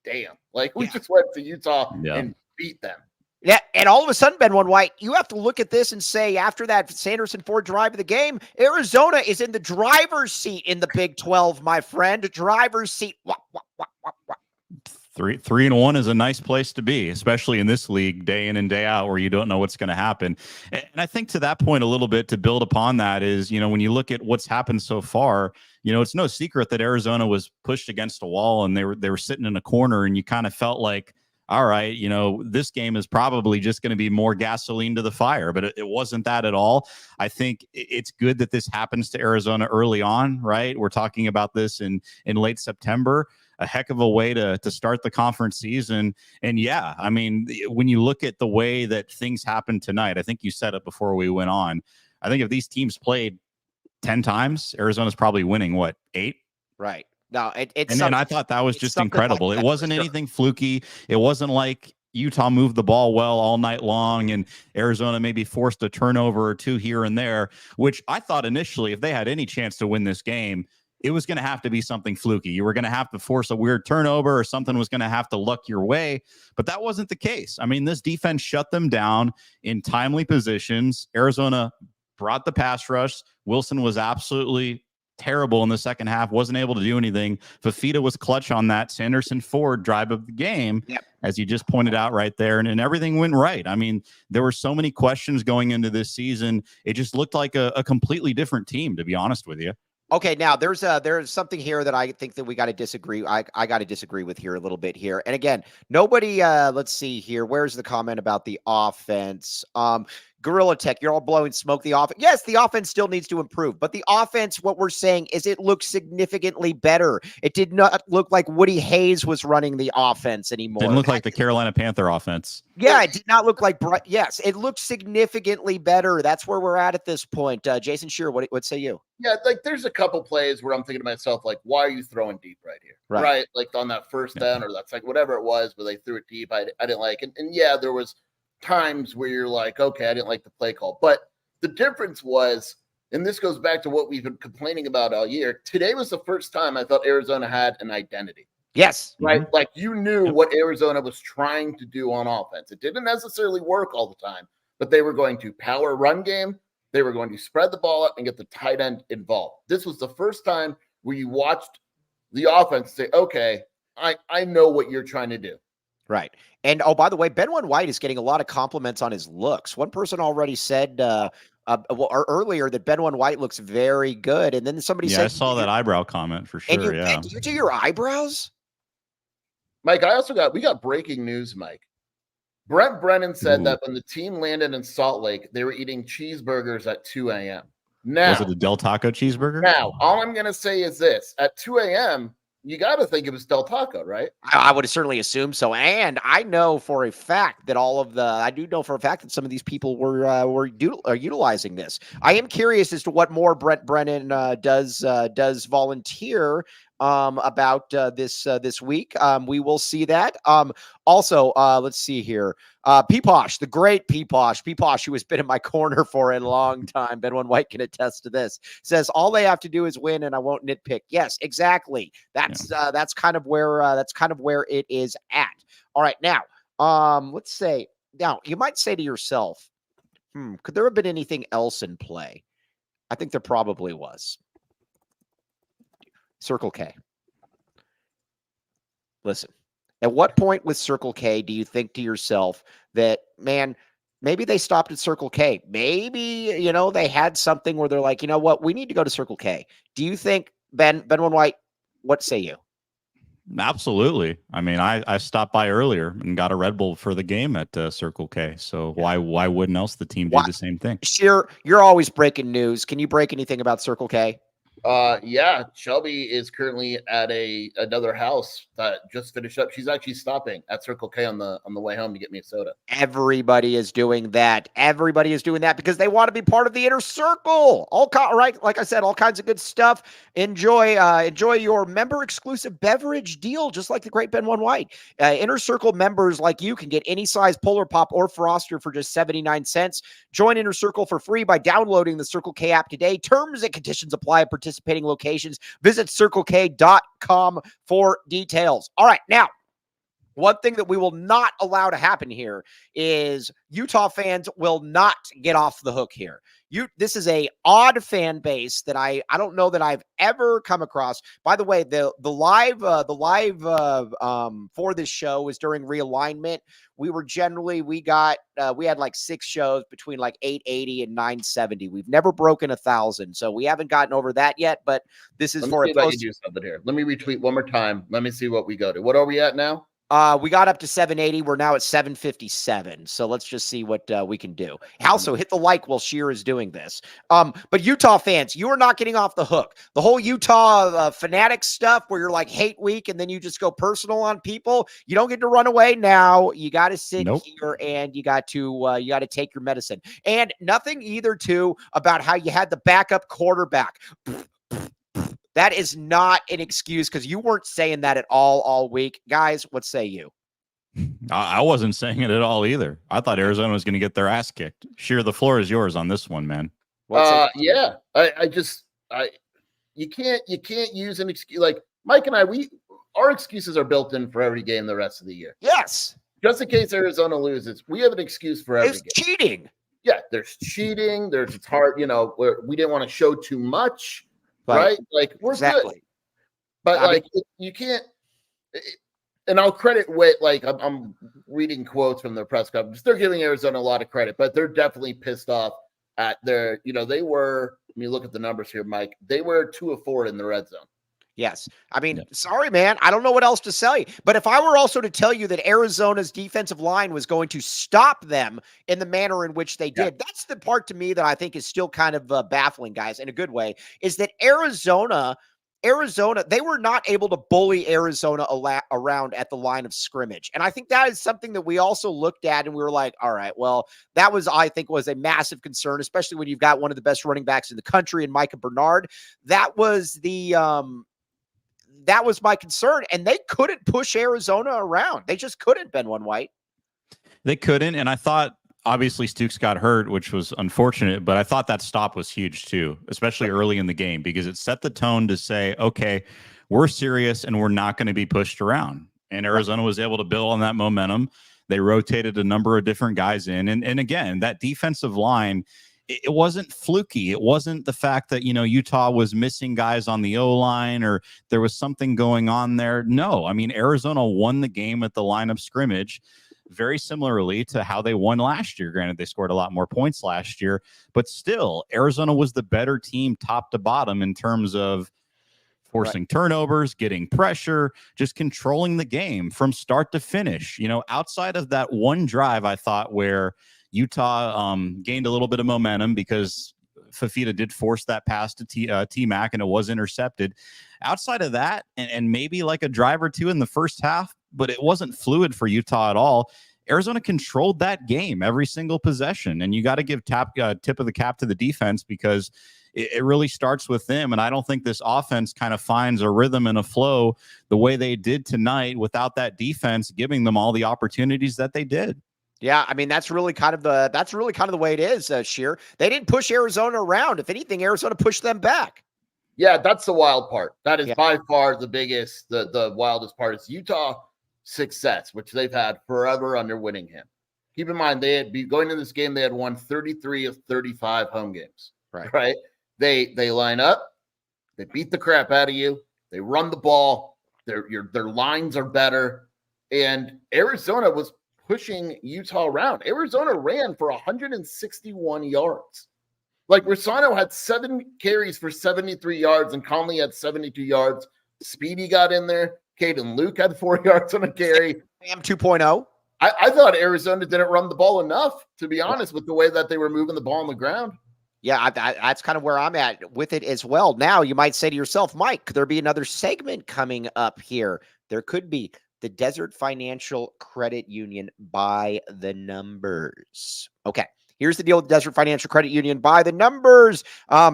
"Damn!" Like, we just went to Utah and beat them. Yeah, and all of a sudden, Ben White, you have to look at this and say, after that Sanderson Ford drive of the game, Arizona is in the driver's seat in the Big 12, my friend. Driver's seat. Wop, wop, wop, wop, wop. 3-1 is a nice place to be, especially in this league, day in and day out, where you don't know what's going to happen. And I think to that point, a little bit to build upon that is, when you look at what's happened so far, it's no secret that Arizona was pushed against a wall and they were sitting in a corner, and you kind of felt like, all right, this game is probably just going to be more gasoline to the fire, but it wasn't that at all. I think it's good that this happens to Arizona early on, right? We're talking about this in late September, a heck of a way to start the conference season. And yeah, I mean, when you look at the way that things happened tonight, I think you said it before we went on. I think if these teams played 10 times, Arizona's probably winning, 8? Right. No, and I thought that was just incredible. It wasn't anything fluky. It wasn't like Utah moved the ball well all night long and Arizona maybe forced a turnover or two here and there, which I thought initially, if they had any chance to win this game, it was going to have to be something fluky. You were going to have to force a weird turnover, or something was going to have to luck your way. But that wasn't the case. I mean, this defense shut them down in timely positions. Arizona brought the pass rush. Wilson was absolutely terrible in the second half, wasn't able to do anything. Fifita was clutch on that Sanderson Ford drive of the game, as you just pointed out right there, and everything went right. I mean, there were so many questions going into this season. It just looked like a completely different team, to be honest with you. Okay, now there's something here that I think that we got to disagree. I got to disagree with here a little bit here. And again, nobody. Let's see here. Where's the comment about the offense? Gorilla Tech, you're all blowing smoke. The offense, yes, the offense still needs to improve, but the offense, what we're saying is it looks significantly better. It did not look like Woody Hayes was running the offense anymore. Didn't look like the Carolina Panther offense. Yeah, it did not look like. Yes, it looked significantly better. That's where we're at this point. Jason Scheer, what say you? Yeah, like there's a couple plays where I'm thinking to myself, like, why are you throwing deep right here? Right? Like on that first down or that's like whatever it was where they threw it deep. I didn't like it. And yeah, there was times where you're like, okay, I didn't like the play call. But the difference was, and this goes back to what we've been complaining about all year, today was the first time I thought Arizona had an identity. Yes. Right? Mm-hmm. Like you knew what Arizona was trying to do on offense. It didn't necessarily work all the time, but they were going to power run game. They were going to spread the ball out and get the tight end involved. This was the first time where you watched the offense say, okay, I know what you're trying to do. Right. And, oh, by the way, Ben White is getting a lot of compliments on his looks. One person already said earlier that Ben White looks very good. And then somebody said, I saw that eyebrow comment for sure. And do you do your eyebrows? Mike, we got breaking news, Mike. Brent Brennan said that when the team landed in Salt Lake, they were eating cheeseburgers at 2 a.m. Now, was it a Del Taco cheeseburger? Now, all I'm going to say is this. At 2 a.m., you got to think it was Del Taco, right? I would certainly assume so. And I know for a fact that that some of these people were utilizing this. I am curious as to what more Brent Brennan does volunteer about this week. We will see that. Also, let's see here. Peeposh, the great Peeposh, who has been in my corner for a long time. Ben One White can attest to this. Says all they have to do is win, and I won't nitpick. Yes, exactly. That's kind of where it is at. All right, now, let's say now you might say to yourself, could there have been anything else in play? I think there probably was. Circle K. Listen, at what point with Circle K do you think to yourself that, man, maybe they stopped at Circle K? Maybe, they had something where they're like, you know what, we need to go to Circle K. Do you think, Ben One White, what say you? Absolutely. I mean, I stopped by earlier and got a Red Bull for the game at Circle K. So why wouldn't else the team do the same thing? Scheer, you're always breaking news. Can you break anything about Circle K? Yeah, Shelby is currently at another house that just finished up. She's actually stopping at Circle K on the way home to get me a soda. Everybody is doing that. Everybody is doing that because they want to be part of the inner circle. Right, like I said, all kinds of good stuff. Enjoy your member exclusive beverage deal, just like the great Ben One White. Inner circle members like you can get any size Polar Pop or Froster for just 79 cents. Join Inner Circle for free by downloading the Circle K app today. Terms and conditions apply at participating locations. Visit CircleK.com for details. All right, now, one thing that we will not allow to happen here is Utah fans will not get off the hook here. This is a odd fan base that I don't know that I've ever come across. By the way, the live for this show was during realignment. We had like 6 shows between like 880 and 970. We've never broken 1,000, so we haven't gotten over that yet. But this is for a post. Do something here. Let me retweet one more time. Let me see what we go to. What are we at now? We got up to 780. We're now at 757. So let's just see what we can do. Also, hit the like while Scheer is doing this. But Utah fans, you are not getting off the hook. The whole Utah fanatic stuff where you're like hate week and then you just go personal on people. You don't get to run away now. You got to sit here and you got to take your medicine. And nothing either too about how you had the backup quarterback. That is not an excuse because you weren't saying that at all week. Guys, what say you? I wasn't saying it at all either. I thought Arizona was going to get their ass kicked. Scheer, the floor is yours on this one, man. Yeah. You can't use an excuse. Like Mike and our excuses are built in for every game the rest of the year. Yes. Just in case Arizona loses, we have an excuse for every game. Cheating. Yeah, there's cheating. It's hard, where we didn't want to show too much. Right? Like we're good. But you can't, and I'll credit Witt, like I'm reading quotes from their press conference. They're giving Arizona a lot of credit, but they're definitely pissed off at their, they were, when you look at the numbers here, Mike, they were 2 of 4 in the red zone. Yes. I mean, sorry, man. I don't know what else to tell you. But if I were also to tell you that Arizona's defensive line was going to stop them in the manner in which they did, that's the part to me that I think is still kind of baffling, guys, in a good way, is that Arizona, they were not able to bully Arizona around at the line of scrimmage. And I think that is something that we also looked at and we were like, all right, well, that was a massive concern, especially when you've got one of the best running backs in the country in Micah Bernard. That was my concern. And they couldn't push Arizona around. They just couldn't, Ben One White. They couldn't. And I thought, obviously, Stukes got hurt, which was unfortunate, but I thought that stop was huge too, especially early in the game, because it set the tone to say, okay, we're serious and we're not going to be pushed around. And Arizona was able to build on that momentum. They rotated a number of different guys in. And again, that defensive line, it wasn't fluky. It wasn't the fact that, Utah was missing guys on the O-line or there was something going on there. No, I mean, Arizona won the game at the line of scrimmage very similarly to how they won last year. Granted, they scored a lot more points last year, but still, Arizona was the better team top to bottom in terms of forcing turnovers, getting pressure, just controlling the game from start to finish. Outside of that one drive, I thought, where Utah gained a little bit of momentum because Fifita did force that pass to T-Mac and it was intercepted. Outside of that, and maybe like a drive or two in the first half, but it wasn't fluid for Utah at all. Arizona controlled that game every single possession, and you got to give tip of the cap to the defense because it really starts with them. And I don't think this offense kind of finds a rhythm and a flow the way they did tonight without that defense giving them all the opportunities that they did. Yeah, I mean that's really kind of the way it is. Scheer, they didn't push Arizona around. If anything, Arizona pushed them back. Yeah, that's the wild part. That is Yeah. by far the biggest, the wildest part is Utah success, which they've had forever under Whittingham. Keep in mind, they had going into this game, they had won 33 of 35 home games. Right. They line up, they beat the crap out of you, they run the ball, their lines are better, and Arizona was pushing Utah around. Arizona ran for 161 yards. Like Rossano had 7 carries for 73 yards, and Conley had 72 yards. Speedy got in there. Caden Luke had 4 yards on a carry. Sam 2.0. I thought Arizona didn't run the ball enough, to be honest, with the way that they were moving the ball on the ground. Yeah, that's kind of where I'm at with it as well. Now, you might say to yourself, Mike, could there be another segment coming up here? There could be. The Desert Financial Credit Union by the numbers. Okay. Here's the deal with Desert Financial Credit Union by the numbers.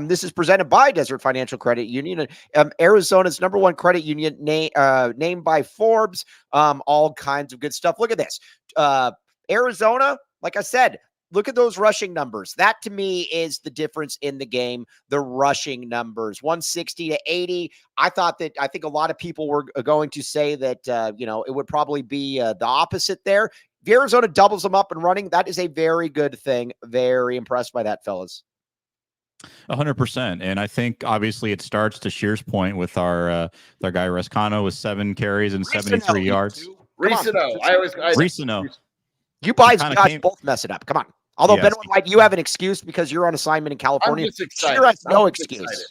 This is presented by Desert Financial Credit Union, Arizona's #1 credit union, named by Forbes. All kinds of good stuff. Look at this. Arizona, like I said, look at those rushing numbers. That to me is the difference in the game. The rushing numbers, 160 to 80. I think a lot of people were going to say that, it would probably be the opposite there. If Arizona doubles them up and running, that is a very good thing. Very impressed by that, fellas. 100%. And I think obviously it starts, to Scheer's point, with our guy Rescano with 7 carries and 73 yards. Ricino. You guys both mess it up. Come on. Although, yes. Ben White, you have an excuse because you're on assignment in California. I'm just excited. Scheer has no excuse. Excited.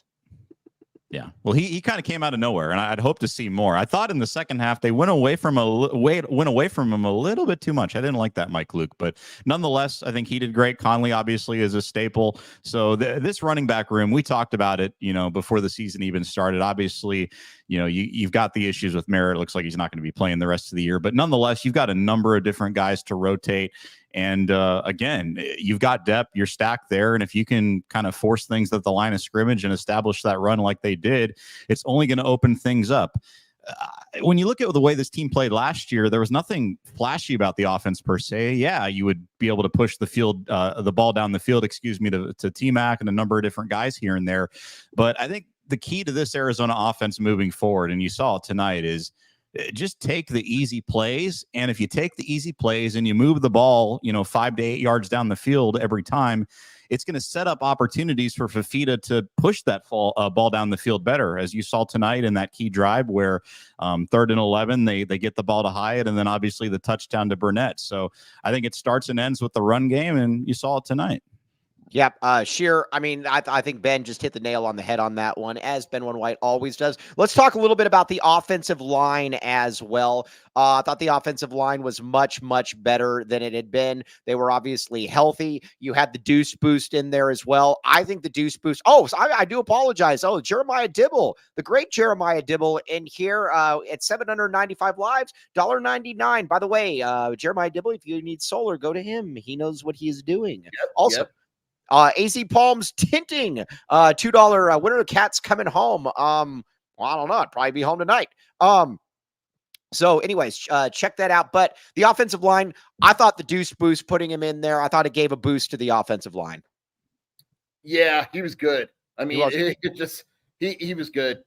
Yeah. Well, he kind of came out of nowhere, and I'd hope to see more. I thought in the second half they went away from him a little bit too much. I didn't like that, Mike Luke, but nonetheless, I think he did great. Conley obviously is a staple. So this running back room, we talked about it, before the season even started. Obviously, you've got the issues with Merritt. It looks like he's not going to be playing the rest of the year, but nonetheless, you've got a number of different guys to rotate. And again, you've got depth, you're stacked there. And if you can kind of force things at the line of scrimmage and establish that run like they did, it's only going to open things up. When you look at the way this team played last year, there was nothing flashy about the offense per se. Yeah, you would be able to push the ball down the field, to T-Mac and a number of different guys here and there. But I think the key to this Arizona offense moving forward, and you saw it tonight, is just take the easy plays. And if you take the easy plays and you move the ball, 5 to 8 yards down the field every time, it's going to set up opportunities for Fifita to push that ball down the field better, as you saw tonight in that key drive where 3rd and 11, they get the ball to Hyatt, and then obviously the touchdown to Burnett. So I think it starts and ends with the run game, and you saw it tonight. Yep. Scheer, I mean, I think Ben just hit the nail on the head on that one, as Ben White always does. Let's talk a little bit about the offensive line as well. I thought the offensive line was much, much better than it had been. They were obviously healthy. You had the deuce boost in there as well. I think the deuce boost. Oh, so I do apologize. Oh, Jeremiah Dibble, the great Jeremiah Dibble in here at 795 lives, $1.99. By the way, Jeremiah Dibble, if you need solar, go to him. He knows what he is doing. Yep, also, yep. AC Palms tinting, $2 winter cats coming home. Well, I don't know. I'd probably be home tonight. So anyways, check that out. But the offensive line, I thought the deuce boost, putting him in there, I thought it gave a boost to the offensive line. Yeah, he was good. I mean, he was good.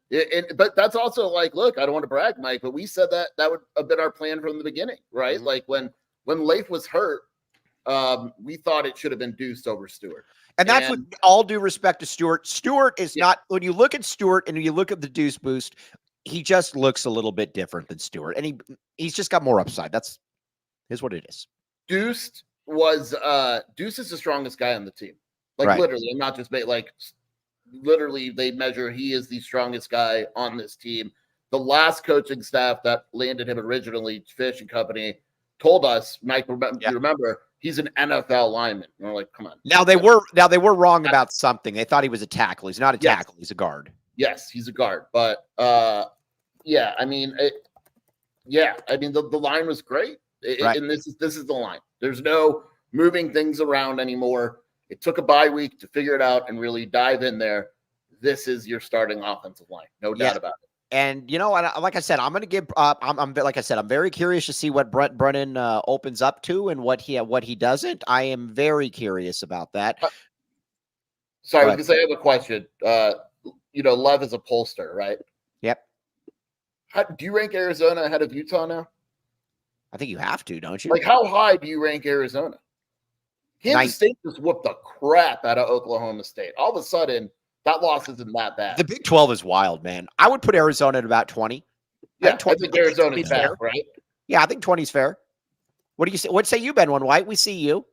But that's also like, look, I don't want to brag, Mike, but we said that would have been our plan from the beginning, right? Mm-hmm. Like when Leif was hurt, we thought it should have been deuced over Stewart. And that's with all due respect to Stewart. Stewart is not, when you look at Stewart and you look at the deuce boost, he just looks a little bit different than Stewart. And he's just got more upside. Is what it is. Deuce is the strongest guy on the team. Like right. Literally, and not just literally they measure he is the strongest guy on this team. The last coaching staff that landed him originally, Fish and company, told us, Mike, you remember, he's an NFL lineman. And we're like, come on. Now they were wrong about something. They thought he was a tackle. He's not a tackle. He's a guard. Yes, he's a guard. But yeah, I mean, the line was great. Right. And this is the line. There's no moving things around anymore. It took a bye week to figure it out and really dive in there. This is your starting offensive line. No doubt about it. And like I said, I'm going to give. I'm like I said, I'm very curious to see what Brent Brennan opens up to and what he doesn't. I am very curious about that. Sorry, I was going to say I have a question. Lev is a pollster, right? Yep. Do you rank Arizona ahead of Utah now? I think you have to, don't you? Like, how high do you rank Arizona? Kansas State just whooped the crap out of Oklahoma State. All of a sudden, that loss isn't that bad. The Big 12 is wild, man. I would put Arizona at about 20. Yeah, I think Arizona's fair, right? Yeah, I think 20 is fair. What do you say? What say you, Ben One White? We see you.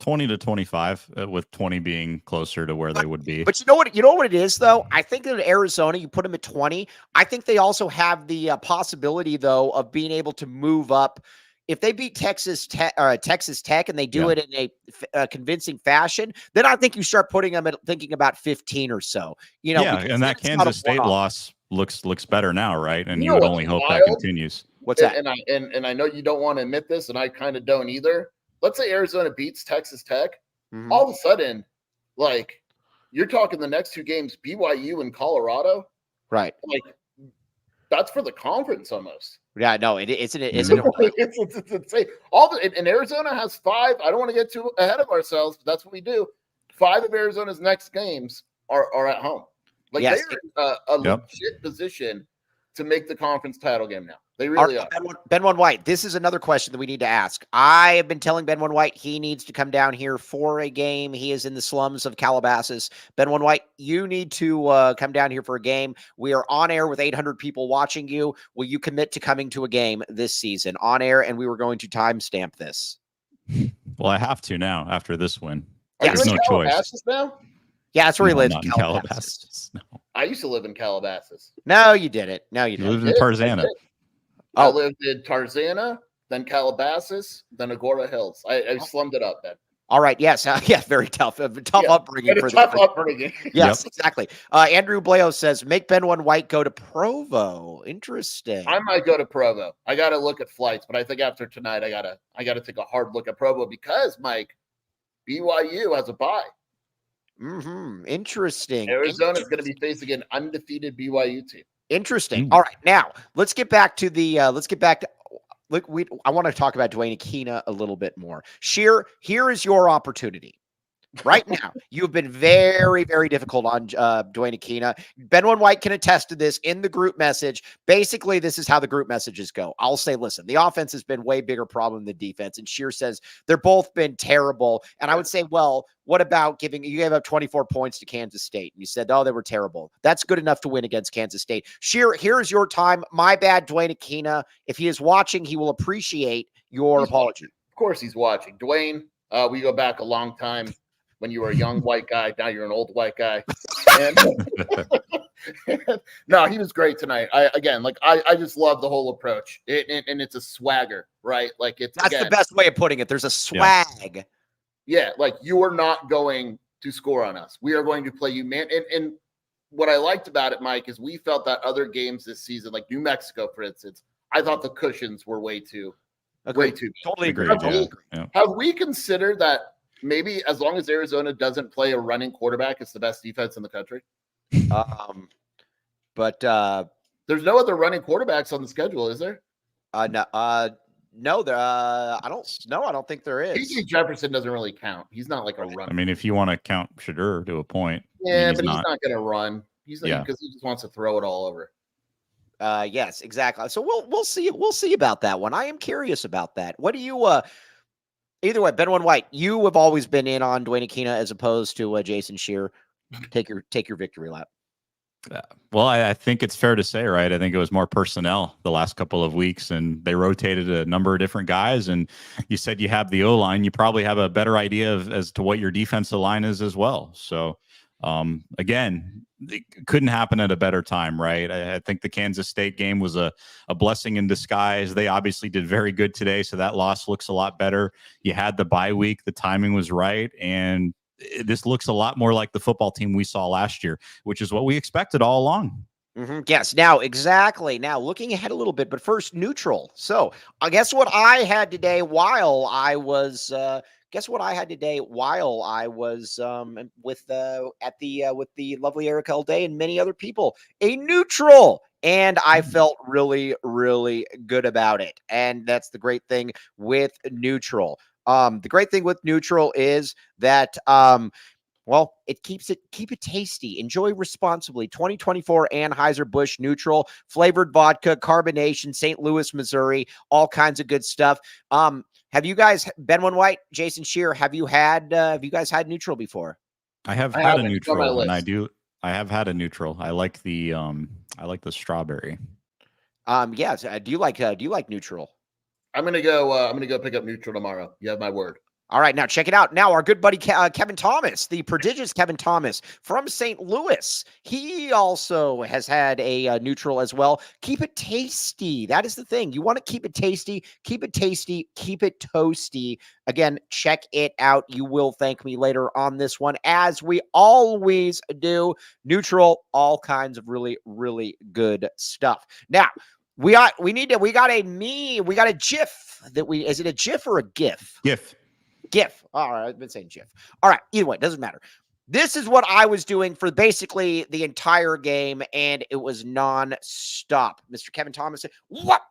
20 to 25, with 20 being closer to where they would be. But you know what it is, though? I think that Arizona, you put them at 20. I think they also have the possibility, though, of being able to move up. If they beat Texas Tech and they do it in a convincing fashion, then I think you start putting them at thinking about 15 or so. And that Kansas State loss looks better now, right? And you would only hope that continues. What's that? And I know you don't want to admit this, and I kind of don't either. Let's say Arizona beats Texas Tech. Mm-hmm. All of a sudden, like, you're talking the next two games, BYU and Colorado. Right. Like, that's for the conference almost. Yeah, no, isn't it? It's insane. And Arizona has 5. I don't want to get too ahead of ourselves, but that's what we do. 5 of Arizona's next games are at home. Like, they're in a legit position to make the conference title game now. They really are. Ben One White, this is another question that we need to ask. I have been telling Ben One White he needs to come down here for a game. He is in the slums of Calabasas. Ben One White, you need to come down here for a game. We are on air with 800 people watching you. Will you commit to coming to a game this season on air? And we were going to timestamp this. Well, I have to now after this win. There's no choice. Now? Yeah, that's where he lives. Not in Calabasas. No. I used to live in Calabasas. No, you didn't. No, you didn't. You lived in Tarzana. I lived in Tarzana, then Calabasas, then Agora Hills. I slummed it up then. All right. Yes. Very tough. Upbringing. Tough upbringing. Yes, exactly. Andrew Bleo says, make Ben One White go to Provo. Interesting. I might go to Provo. I got to look at flights, but I think after tonight, I gotta take a hard look at Provo because, Mike, BYU has a bye. Mm-hmm. Interesting. Arizona's going to be facing an undefeated BYU team. Interesting. All right. Now let's get back to I want to talk about Duana Akina a little bit more. Scheer, here is your opportunity. Right now, you've been very, very difficult on Duana Akina. Ben One White can attest to this in the group message. Basically, this is how the group messages go. I'll say, listen, the offense has been way bigger problem than defense. And Scheer says they're both been terrible. And I would say, well, what about you gave up 24 points to Kansas State? And you said, oh, they were terrible. That's good enough to win against Kansas State. Scheer, here's your time. My bad, Duana Akina. If he is watching, he will appreciate your apology. Of course he's watching. Dwayne, we go back a long time. When you were a young white guy, now you're an old white guy. And no, he was great tonight. I just love the whole approach. And it's a swagger, right? Like that's the best way of putting it. There's a swag. Yeah, like you are not going to score on us. We are going to play you, man. And what I liked about it, Mike, is we felt that other games this season, like New Mexico, for instance, I thought the cushions were way too. Totally agree. Have we considered that? Maybe as long as Arizona doesn't play a running quarterback, it's the best defense in the country. But there's no other running quarterbacks on the schedule, is there? No. I don't think there is. PJ Jefferson doesn't really count. He's not like a runner. I mean, if you want to count Shadur to a point. Yeah, but he's not going to run. He's because he just wants to throw it all over. Yes, exactly. So we'll see. We'll see about that one. I am curious about that. What do you either way, Ben One White, you have always been in on Duana Akina as opposed to Jason Scheer. Take your victory lap. Well, I think it's fair to say, right? I think it was more personnel the last couple of weeks, and they rotated a number of different guys. And you said you have the O-line. You probably have a better idea as to what your defensive line is as well. So, again, it couldn't happen at a better time, right? I think the Kansas State game was a blessing in disguise. They obviously did very good today, so that loss looks a lot better. You had the bye week. The timing was right, and this looks a lot more like the football team we saw last year, which is what we expected all along. Mm-hmm. Yes. Now, exactly. Now, looking ahead a little bit, but first, NUTRL. So, I guess what I had today while I was guess what I had today while I was with the lovely Erica L. Day and many other people, a NUTRL. And I felt really, really good about it. And that's the great thing with NUTRL. The great thing with NUTRL is that well, keep it tasty. Enjoy responsibly. 2024 Anheuser-Busch NUTRL, flavored vodka, carbonation, St. Louis, Missouri, all kinds of good stuff. Have you guys, Ben One White, Jason Scheer, have you guys had NUTRL before? I have had a NUTRL, and I have had a NUTRL. I like the strawberry. Yes. Do you like NUTRL? I'm gonna go pick up NUTRL tomorrow. You have my word. All right, now check it out. Now, our good buddy Kevin Thomas, the prodigious Kevin Thomas from St. Louis, he also has had a NUTRL as well. Keep it tasty. That is the thing. You want to keep it tasty, keep it toasty. Again, check it out. You will thank me later on this one, as we always do. NUTRL, all kinds of really, really good stuff. Now, we got a GIF is it a GIF or a GIF? GIF. All right, I've been saying GIF. All right, either way, it doesn't matter. This is what I was doing for basically the entire game, and it was non-stop. Mr. Kevin Thomas said, what?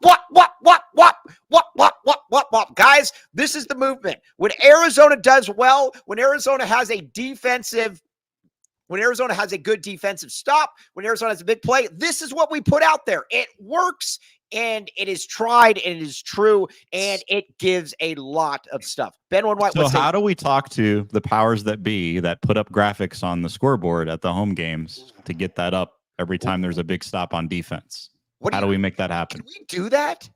Guys, this is the movement. When Arizona does well, when Arizona has a good defensive stop, when Arizona has a big play, this is what we put out there. It works. And it is tried, and it is true, and it gives a lot of stuff. Ben One White. So how do we talk to the powers that be that put up graphics on the scoreboard at the home games to get that up every time there's a big stop on defense? How do we make that happen? Can we do that?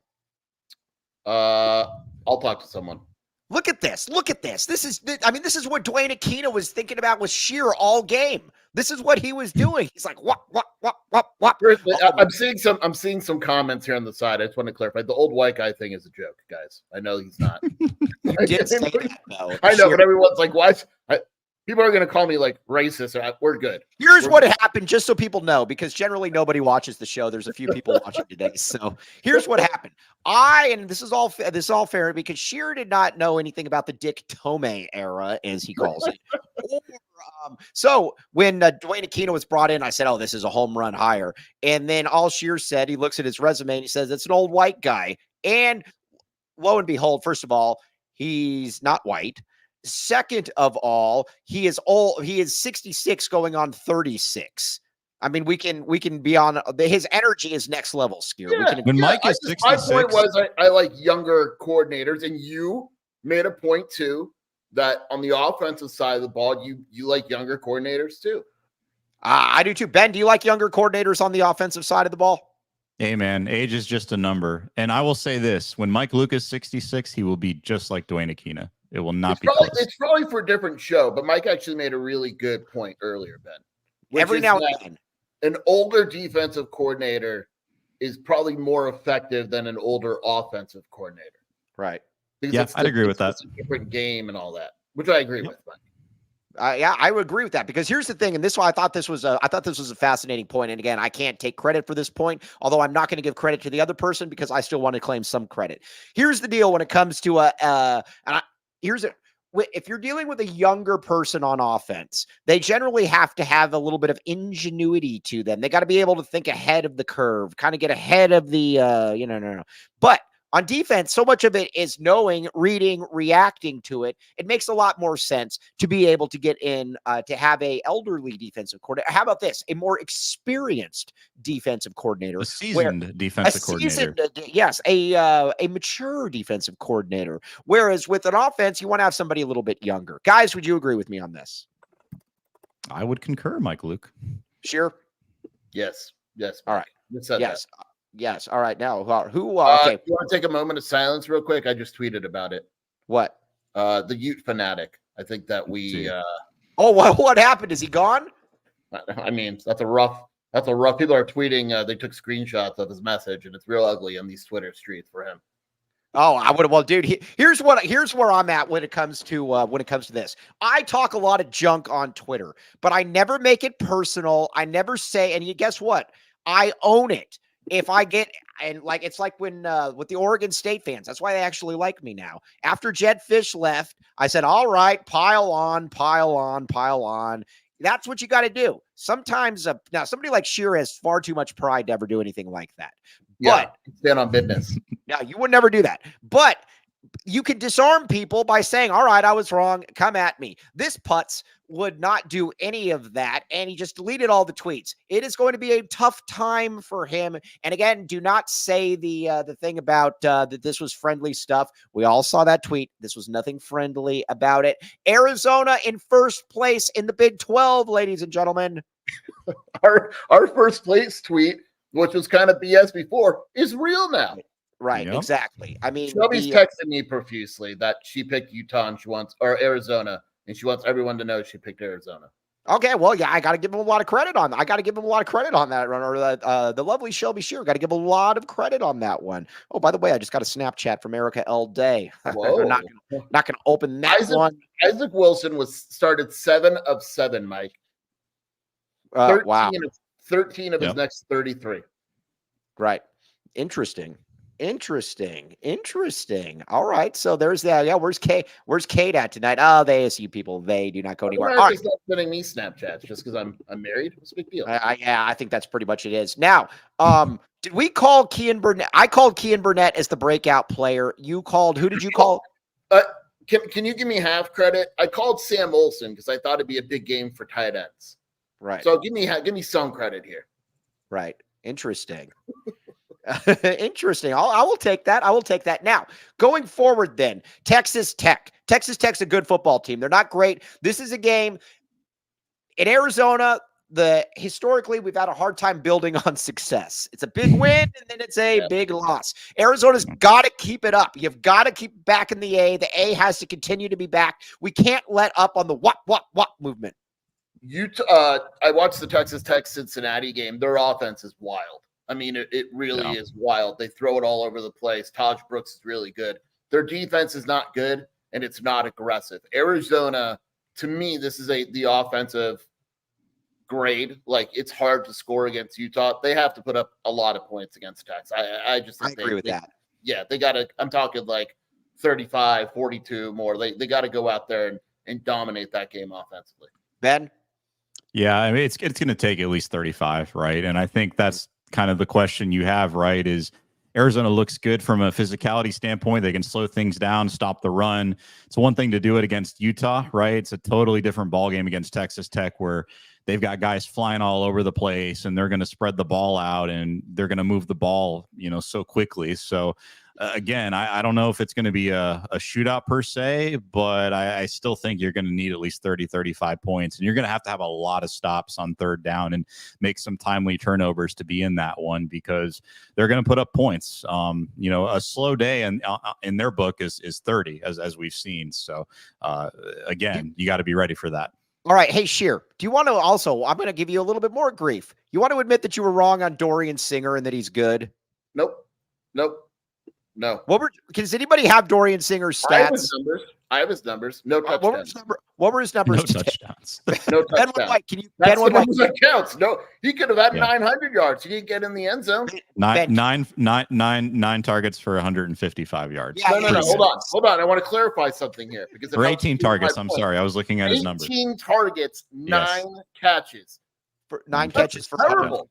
I'll talk to someone. Look at this. This is what Duana Akina was thinking about with Scheer all game. This is what he was doing. He's like, what? I'm seeing some comments here on the side. I just want to clarify. The old white guy thing is a joke, guys. I know he's not. You did say that, though. I know, but everyone's like, why? People are going to call me like racist. We're good. Here's what happened, just so people know, because generally nobody watches the show. There's a few people watching today. So here's what happened. And this is all fair, because Scheer did not know anything about the Dick Tomei era, as he calls it. So when Duana Akina was brought in, I said, oh, this is a home run hire. And then all Scheer said, he looks at his resume and he says, it's an old white guy. And lo and behold, first of all, he's not white. Second of all, he is 66 going on 36. I mean, we can be on his energy is next level, Scheer. Yeah, when Mike is 66, my point was I like younger coordinators, and you made a point too that on the offensive side of the ball, you like younger coordinators too. I do too. Ben, do you like younger coordinators on the offensive side of the ball? Hey man, age is just a number. And I will say this: when Mike Luke is 66, he will be just like Duana Akina. It will not be close. It's probably for a different show, but Mike actually made a really good point earlier, Ben. Every now and then, an older defensive coordinator is probably more effective than an older offensive coordinator. Right. Because I'd agree with that. It's a different game and all that, which I agree with, Mike. Yeah, I would agree with that, because here's the thing, and this one I thought this was a fascinating point. And again, I can't take credit for this point, although I'm not going to give credit to the other person because I still want to claim some credit. Here's the deal when it comes to if you're dealing with a younger person on offense, they generally have to have a little bit of ingenuity to them. They got to be able to think ahead of the curve, kind of get ahead of the But on defense, so much of it is knowing, reading, reacting to it. It makes a lot more sense to be able to get in, to have a elderly defensive coordinator. How about this? A more experienced defensive coordinator. A seasoned defensive coordinator. Yes, a mature defensive coordinator. Whereas with an offense, you want to have somebody a little bit younger. Guys, would you agree with me on this? I would concur, Mike Luke. Sure. Yes. All right. Yes. Yes. All right. Now, who? Okay. You want to take a moment of silence real quick? I just tweeted about it. What? The Ute fanatic. I think that we. What happened? Is he gone? I mean, that's a rough. People are tweeting. They took screenshots of his message, and it's real ugly on these Twitter streets for him. Oh, I would have. Well, dude, here's where I'm at when it comes to this. I talk a lot of junk on Twitter, but I never make it personal. I never say, and guess what? I own it. if I get, and like it's like when with the Oregon State fans, that's why they actually like me now. After Jed Fish left, I said, all right, pile on, pile on, pile on. That's what you got to do. Sometimes now somebody like Scheer has far too much pride to ever do anything like that. But stand on business. now you would never do that. But you can disarm people by saying, all right, I was wrong. Come at me. This Putz would not do any of that. And he just deleted all the tweets. It is going to be a tough time for him. And again, do not say the thing about that this was friendly stuff. We all saw that tweet. This was nothing friendly about it. Arizona in first place in the Big 12, ladies and gentlemen. Our first place tweet, which was kind of BS before, is real now. Right, yep. Exactly. I mean, Shelby's texted me profusely that she picked Utah and she wants, or Arizona, and she wants everyone to know she picked Arizona. Okay, well, yeah, I got to give him a lot of credit on that. I got to give him a lot of credit on that, or the lovely Shelby Scheer. Got to give a lot of credit on that one. Oh, by the way, I just got a Snapchat from Erica L. Day. Whoa. not gonna open that one. Isaac Wilson started 7 of 7, Mike. 13 wow. 13 of his next 33. Right. Interesting. All right. So there's that. Yeah. Where's Kate at tonight? Oh, the ASU people, they do not go anywhere. All right. Not sending me Snapchats just because I'm married. What's a big deal? Yeah, I think that's pretty much it is. Now, did we call Keyan Burnett? I called Keyan Burnett as the breakout player. You called, who did you call? Can you give me half credit? I called Sam Olsen because I thought it'd be a big game for tight ends. Right. So give me some credit here. Right. Interesting. Interesting. I will take that. I will take that. Now, going forward then, Texas Tech. Texas Tech's a good football team. They're not great. This is a game in Arizona. Historically, we've had a hard time building on success. It's a big win, and then it's a big loss. Arizona's got to keep it up. You've got to keep back in the A. The A has to continue to be back. We can't let up on the what movement. I watched the Texas Tech Cincinnati game. Their offense is wild. I mean, it really is wild. They throw it all over the place. Taj Brooks is really good. Their defense is not good, and it's not aggressive. Arizona, to me, this is the offensive grade. Like, it's hard to score against Utah. They have to put up a lot of points against Texas. I agree with that. Yeah, they got to – I'm talking like 35, 42 more. They got to go out there and dominate that game offensively. Ben? Yeah, I mean, it's going to take at least 35, right? And I think that's kind of the question you have, right? Is Arizona looks good from a physicality standpoint. They can slow things down, stop the run. It's one thing to do it against Utah, right? It's a totally different ball game against Texas Tech, where they've got guys flying all over the place and they're going to spread the ball out and they're going to move the ball, so quickly. So again, I don't know if it's going to be a shootout per se, but I still think you're going to need at least 30, 35 points. And you're going to have a lot of stops on third down and make some timely turnovers to be in that one, because they're going to put up points. A slow day in their book is 30, as we've seen. So again, you got to be ready for that. All right. Hey, Scheer, do you want to also, I'm going to give you a little bit more grief. You want to admit that you were wrong on Dorian Singer and that he's good? Nope. No. Does anybody have Dorian Singer's stats? I have his numbers. No touchdowns. What were his numbers? No touchdowns. No touchdowns. That's the numbers that counts. No, he could have had 900 yards. He didn't get in the end zone. Nine targets for 155 yards. Yeah, no. Hold on. I want to clarify something here, because 18 targets. I'm sorry, I was looking at his numbers. 18 targets, 9 catches. Catches for terrible.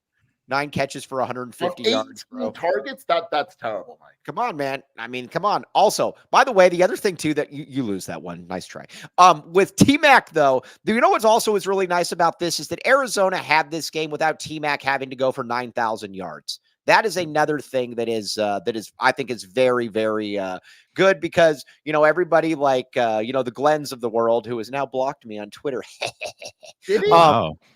9 catches for 150 yards, bro. Targets? That's terrible, Mike. Come on, man. I mean, come on. Also, by the way, the other thing too, that you lose that one. Nice try. With T-Mac though, what's also is really nice about this is that Arizona had this game without T-Mac having to go for 9,000 yards. That is another thing that is I think is very, very good, because everybody like the Glens of the world, who has now blocked me on Twitter. Did he?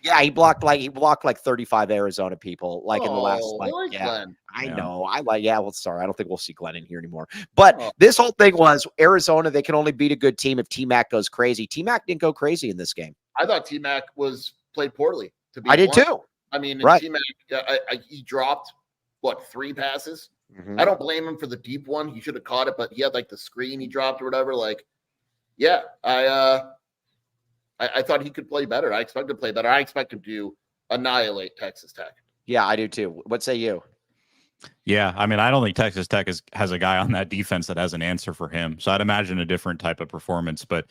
Yeah, he blocked like 35 Arizona people in the last Glenn. I know. Sorry. I don't think we'll see Glenn in here anymore. But this whole thing was Arizona, they can only beat a good team if T-Mac goes crazy. T-Mac didn't go crazy in this game. I thought T-Mac played poorly. I did too. I mean, right. T-Mac, he dropped 3 passes. Mm-hmm. I don't blame him for the deep one. He should have caught it, but he had the screen he dropped or whatever. I thought he could play better. I expect him to play better. I expect him to annihilate Texas Tech. Yeah, I do too. What say you? Yeah, I mean, I don't think Texas Tech has a guy on that defense that has an answer for him. So I'd imagine a different type of performance. But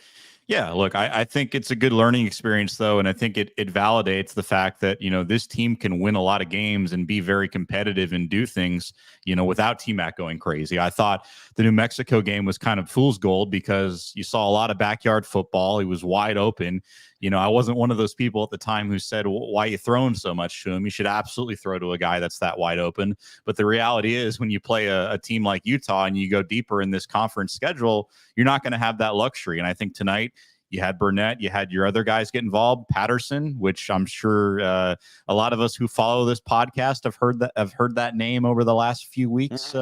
yeah, look, I think it's a good learning experience, though. And I think it validates the fact that, this team can win a lot of games and be very competitive and do things, without T-Mac going crazy. I thought the New Mexico game was kind of fool's gold because you saw a lot of backyard football. He was wide open. I wasn't one of those people at the time who said, well, why are you throwing so much to him? You should absolutely throw to a guy that's that wide open. But the reality is when you play a team like Utah and you go deeper in this conference schedule, you're not going to have that luxury. And I think tonight you had Burnett, you had your other guys get involved, Patterson, which I'm sure a lot of us who follow this podcast have heard that name over the last few weeks.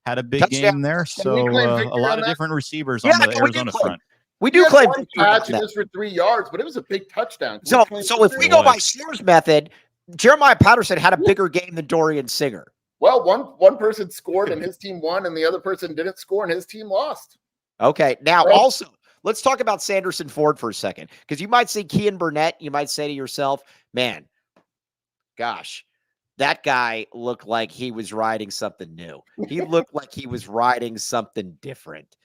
Had a big game there. So a lot of different receivers on the Arizona front. We do claim one catch and just for 3 yards, but it was a big touchdown. So if we go by Scheer's method, Jeremiah Patterson had a bigger game than Dorian Singer. Well, one person scored and his team won, and the other person didn't score and his team lost. Okay, now also let's talk about Sanderson Ford for a second, because you might see Keyan Burnett, you might say to yourself, man, gosh, that guy looked like he was riding something new. He looked like he was riding something different.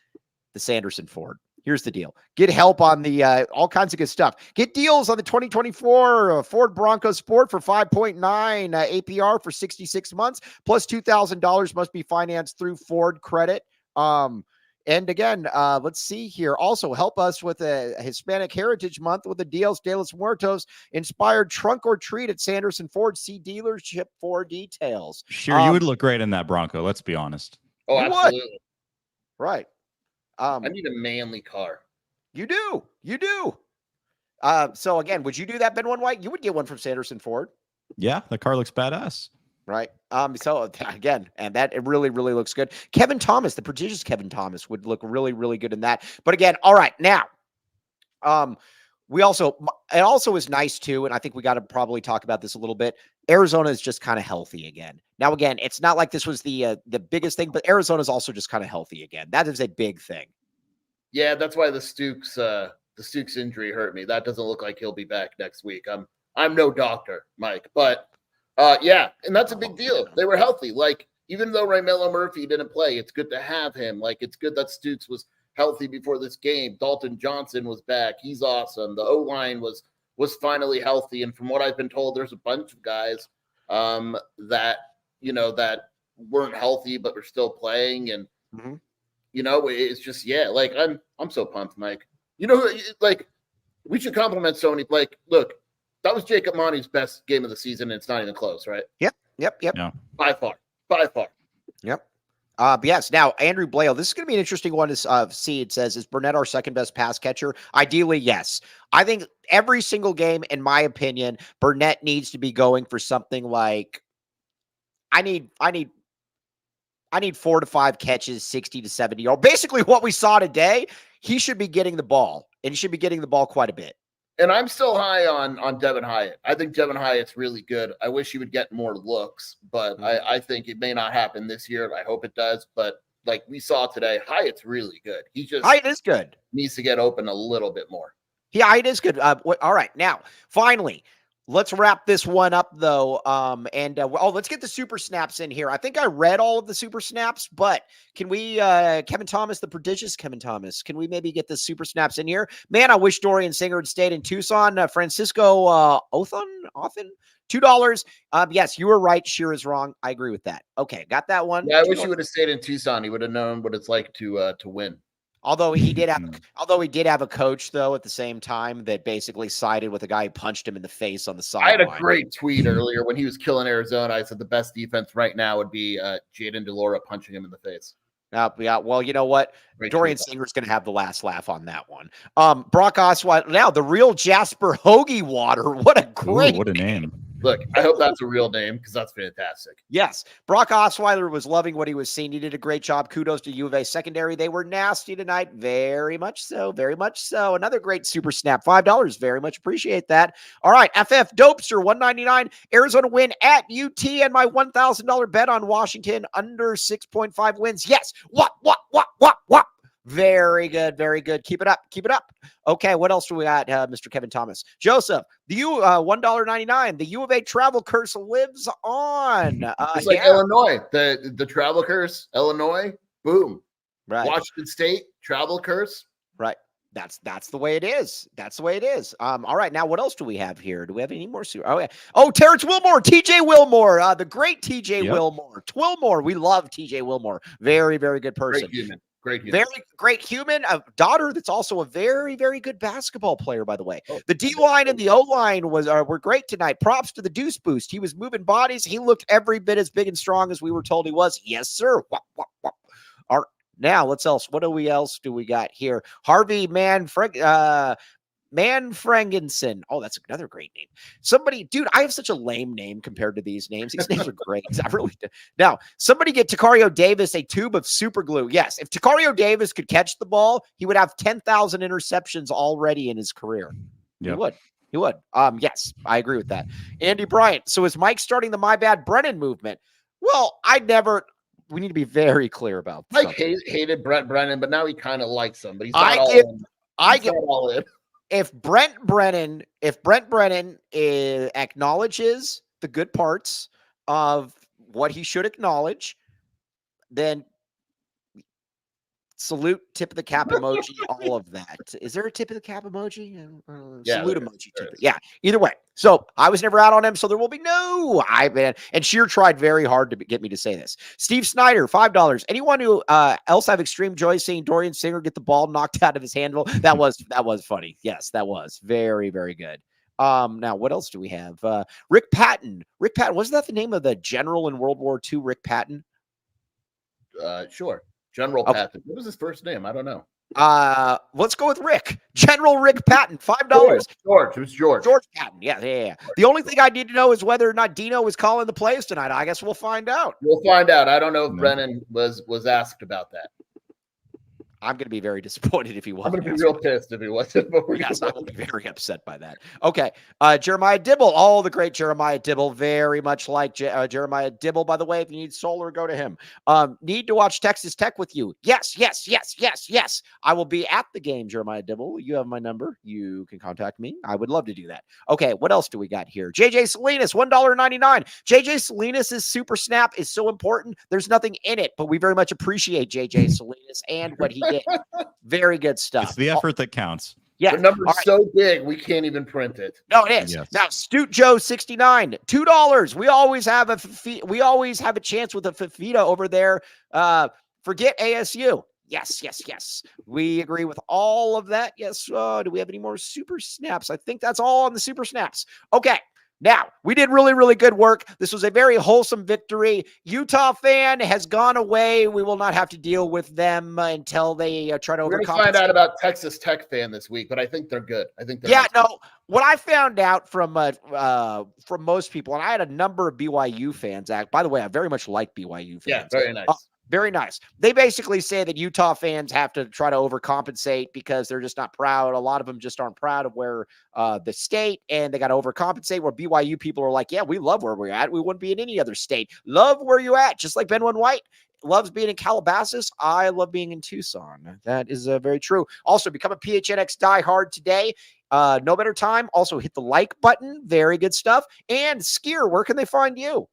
The Sanderson Ford. Here's the deal. Get help on the all kinds of good stuff. Get deals on the 2024 Ford Bronco Sport for 5.9 APR for 66 months, plus $2,000 must be financed through Ford Credit. And again, let's see here. Also, help us with a Hispanic Heritage Month with the Dios de los Muertos inspired trunk or treat at Sanderson Ford. See dealership for details. Sure, you would look great in that Bronco. Let's be honest. Oh, absolutely. Right. I need a manly car. You do. So again, would you do that, Ben One White? You would get one from Sanderson Ford. Yeah, the car looks badass. Right. So again, and that it really, really looks good. Kevin Thomas, the prodigious Kevin Thomas, would look really, really good in that. But again, all right, now, it also is nice too, and I think we got to probably talk about this a little bit. Arizona is just kind of healthy again. Now, again, it's not like this was the biggest thing, but Arizona is also just kind of healthy again. That is a big thing. Yeah, that's why the Stooks injury hurt me. That doesn't look like he'll be back next week. I'm no doctor, Mike, but yeah, and that's a big deal. They were healthy. Like, even though Raymello Murphy didn't play, it's good to have him. Like, it's good that Stooks was healthy before this game. Dalton Johnson was back. He's awesome. The O-line was finally healthy. And from what I've been told, there's a bunch of guys that weren't healthy but were still playing. And it's just, yeah, like I'm so pumped, Mike. Like, we should compliment Sony. Like, look, that was Jacob Monty's best game of the season, and it's not even close, right? Yep. Yeah. By far. Yep. Yes. Now, Andrew Blale, this is going to be an interesting one to see. It says, is Burnett our second best pass catcher? Ideally, yes. I think every single game, in my opinion, Burnett needs to be going for something like, I need 4 to 5 catches, 60 to 70 yards. Basically what we saw today, he should be getting the ball, and he should be getting the ball quite a bit. And I'm still high on Devin Hyatt. I think Devin Hyatt's really good. I wish he would get more looks, but I think it may not happen this year. I hope it does. But like we saw today, Hyatt's really good. Hyatt is good. Needs to get open a little bit more. Yeah, Hyatt is good. All right. Now, finally, let's wrap this one up, though. Let's get the super snaps in here. I think I read all of the super snaps, but can we, Kevin Thomas, the prodigious Kevin Thomas, can we maybe get the super snaps in here? Man, I wish Dorian Singer had stayed in Tucson. Francisco Othan, $2. Yes, you were right. Scheer is wrong. I agree with that. Okay, got that one. Yeah, I wish he would have stayed in Tucson. He would have known what it's like to win. Although he did have a coach, though, at the same time that basically sided with a guy who punched him in the face on the sideline. I had a great tweet earlier when he was killing Arizona. I said the best defense right now would be Jaden DeLora punching him in the face. Yeah, well, you know what? Great Dorian Singer's going to have the last laugh on that one. Brock Osweiler, now the real Jasper Hoagie Water. What a great what a name. Look, I hope that's a real name because that's fantastic. Yes. Brock Osweiler was loving what he was seeing. He did a great job. Kudos to U of A secondary. They were nasty tonight. Very much so. Very much so. Another great super snap. $5. Very much appreciate that. All right. FF Dopester, $1.99. Arizona win at UT, and my $1,000 bet on Washington under 6.5 wins. Yes. What? Very good. Very good. Keep it up. Keep it up. Okay. What else do we got, Mr. Kevin Thomas? Joseph, the $1.99. The U of A travel curse lives on. It's like Illinois, the travel curse, Illinois, boom. Right. Washington State, travel curse. Right. That's the way it is. That's the way it is. All right. Now, what else do we have here? Do we have any more? Oh, yeah. Oh, Terrence Wilmore, TJ Wilmore, the great TJ Wilmore. Twilmore. We love TJ Wilmore. Very, very good person. Great human. Great human. Very great human. A daughter that's also a very, very good basketball player, by the way. The D line and the O line were great tonight. Props to the Deuce Boost. He was moving bodies. He looked every bit as big and strong as we were told he was. Yes, sir. Wop, wop, wop. All right. Now, what else do we got here? Harvey Manfregenson. Oh, that's another great name. Somebody, dude, I have such a lame name compared to these names. These names are great. I really do. Now, somebody get Tacario Davis a tube of super glue. Yes, if Tacario Davis could catch the ball, he would have 10,000 interceptions already in his career. Yep. He would. Yes, I agree with that. Andy Bryant. So is Mike starting the My Bad Brennan movement? Well, we need to be very clear about Mike hated Brent Brennan, but now he kind of likes him. But he's not all in. If Brent Brennan acknowledges the good parts of what he should acknowledge, then salute, tip of the cap emoji, all of that. Is there a tip of the cap emoji? Salute emoji. Yeah, either way. So I was never out on him, so there will be no and Scheer tried very hard to get me to say this. Steve Snyder, $5. Anyone who else have extreme joy seeing Dorian Singer get the ball knocked out of his handle? That was funny. Yes, that was very, very good. Now what else do we have? Rick Patton. Wasn't that the name of the general in World War II, Rick Patton? Sure. General Patton. What was his first name? I don't know. Let's go with Rick. General Rick Patton, $5. George. It was George. George Patton. Yeah. The only thing I need to know is whether or not Dino is calling the plays tonight. I guess we'll find out. We'll find out. I don't know if Brennan was asked about that. I'm going to be very disappointed if he wasn't. I'm going to be real pissed if he wasn't. Yes, I will be very upset by that. Okay. Jeremiah Dibble. Oh, the great Jeremiah Dibble. Very much like Jeremiah Dibble, by the way. If you need solar, go to him. Need to watch Texas Tech with you. Yes. I will be at the game, Jeremiah Dibble. You have my number. You can contact me. I would love to do that. Okay. What else do we got here? JJ Salinas, $1.99. JJ Salinas' super snap is so important. There's nothing in it, but we very much appreciate JJ Salinas and what he did. Very good stuff. It's the effort that counts. Yeah, the number's so big we can't even print it. No, it is. Yes. Now, Stute Joe 69, $2. We always have a chance with a Fifita over there. Forget ASU. Yes. We agree with all of that. Yes. Do we have any more super snaps? I think that's all on the super snaps. Okay. Now, we did really, really good work. This was a very wholesome victory. Utah fan has gone away. We will not have to deal with them until they try to overcompensate. We're going to find out about Texas Tech fan this week, but I think they're good. What I found out from most people, and I had a number of BYU fans. By the way, I very much like BYU fans. Yeah, very nice. Very nice. They basically say that Utah fans have to try to overcompensate because they're just not proud. A lot of them just aren't proud of where the state, and they got to overcompensate. Where BYU people are like, yeah, we love where we're at. We wouldn't be in any other state. Love where you're at. Just like Benwin White loves being in Calabasas. I love being in Tucson. That is very true. Also, become a PHNX diehard today. No better time. Also, hit the like button. Very good stuff. And Scheer, where can they find you?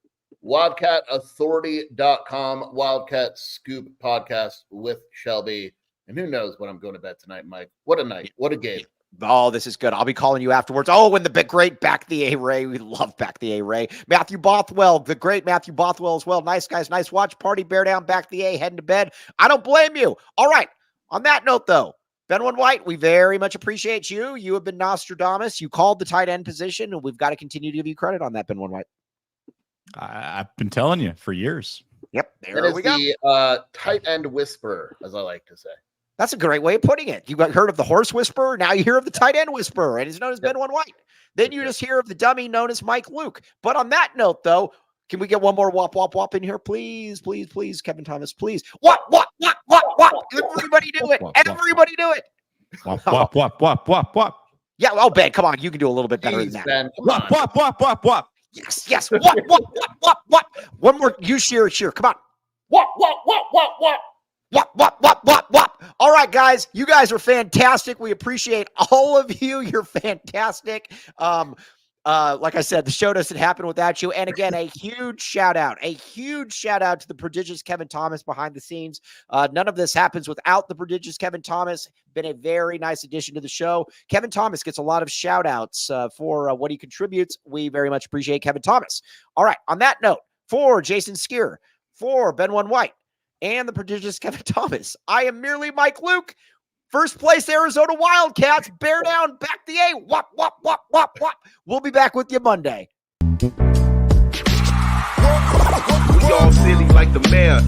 WildcatAuthority.com, Wildcat Scoop podcast with Shelby. And who knows what I'm going to bed tonight, Mike. What a night. What a game. Oh, this is good. I'll be calling you afterwards. Oh, and the great Back the A-Ray. We love Back the A-Ray. Matthew Bothwell, the great Matthew Bothwell as well. Nice guys. Nice watch party. Bear down, Back the A, heading to bed. I don't blame you. All right. On that note, though, Benwin White, we very much appreciate you. You have been Nostradamus. You called the tight end position, and we've got to continue to give you credit on that, Benwin White. I've been telling you for years. Yep. There we go. The tight end whisperer, as I like to say. That's a great way of putting it. You got heard of the horse whisperer. Now you hear of the tight end whisperer, and it's known as Benwin White. Then you just hear of the dummy known as Mike Luke. But on that note, though, can we get one more wop, wop, wop in here? Please, Kevin Thomas, please. Wop, wop, wop, wop, wop. Everybody do it. Everybody do it. Wop, wop, wop, wop, wop, wop. Yeah, oh, Ben, come on. You can do a little bit better than that. Ben, wop, wop, wop, wop, wop. Yes. What? One more. You Scheer. Come on. What? WOP, WOP, WOP, WOP, WOP. All right, guys, you guys are fantastic. We appreciate all of you. You're fantastic. Like I said, the show doesn't happen without you. And again, a huge shout out to the prodigious Kevin Thomas behind the scenes. None of this happens without the prodigious Kevin Thomas. Been a very nice addition to the show. Kevin Thomas gets a lot of shout outs for what he contributes. We very much appreciate Kevin Thomas. All right. On that note, for Jason Scheer, for Ben One White, and the prodigious Kevin Thomas, I am merely Mike Luke. First place, Arizona Wildcats. Bear down, back the A. WOP, WOP, WOP, WOP, WOP. We'll be back with you Monday. We all silly like the mayor.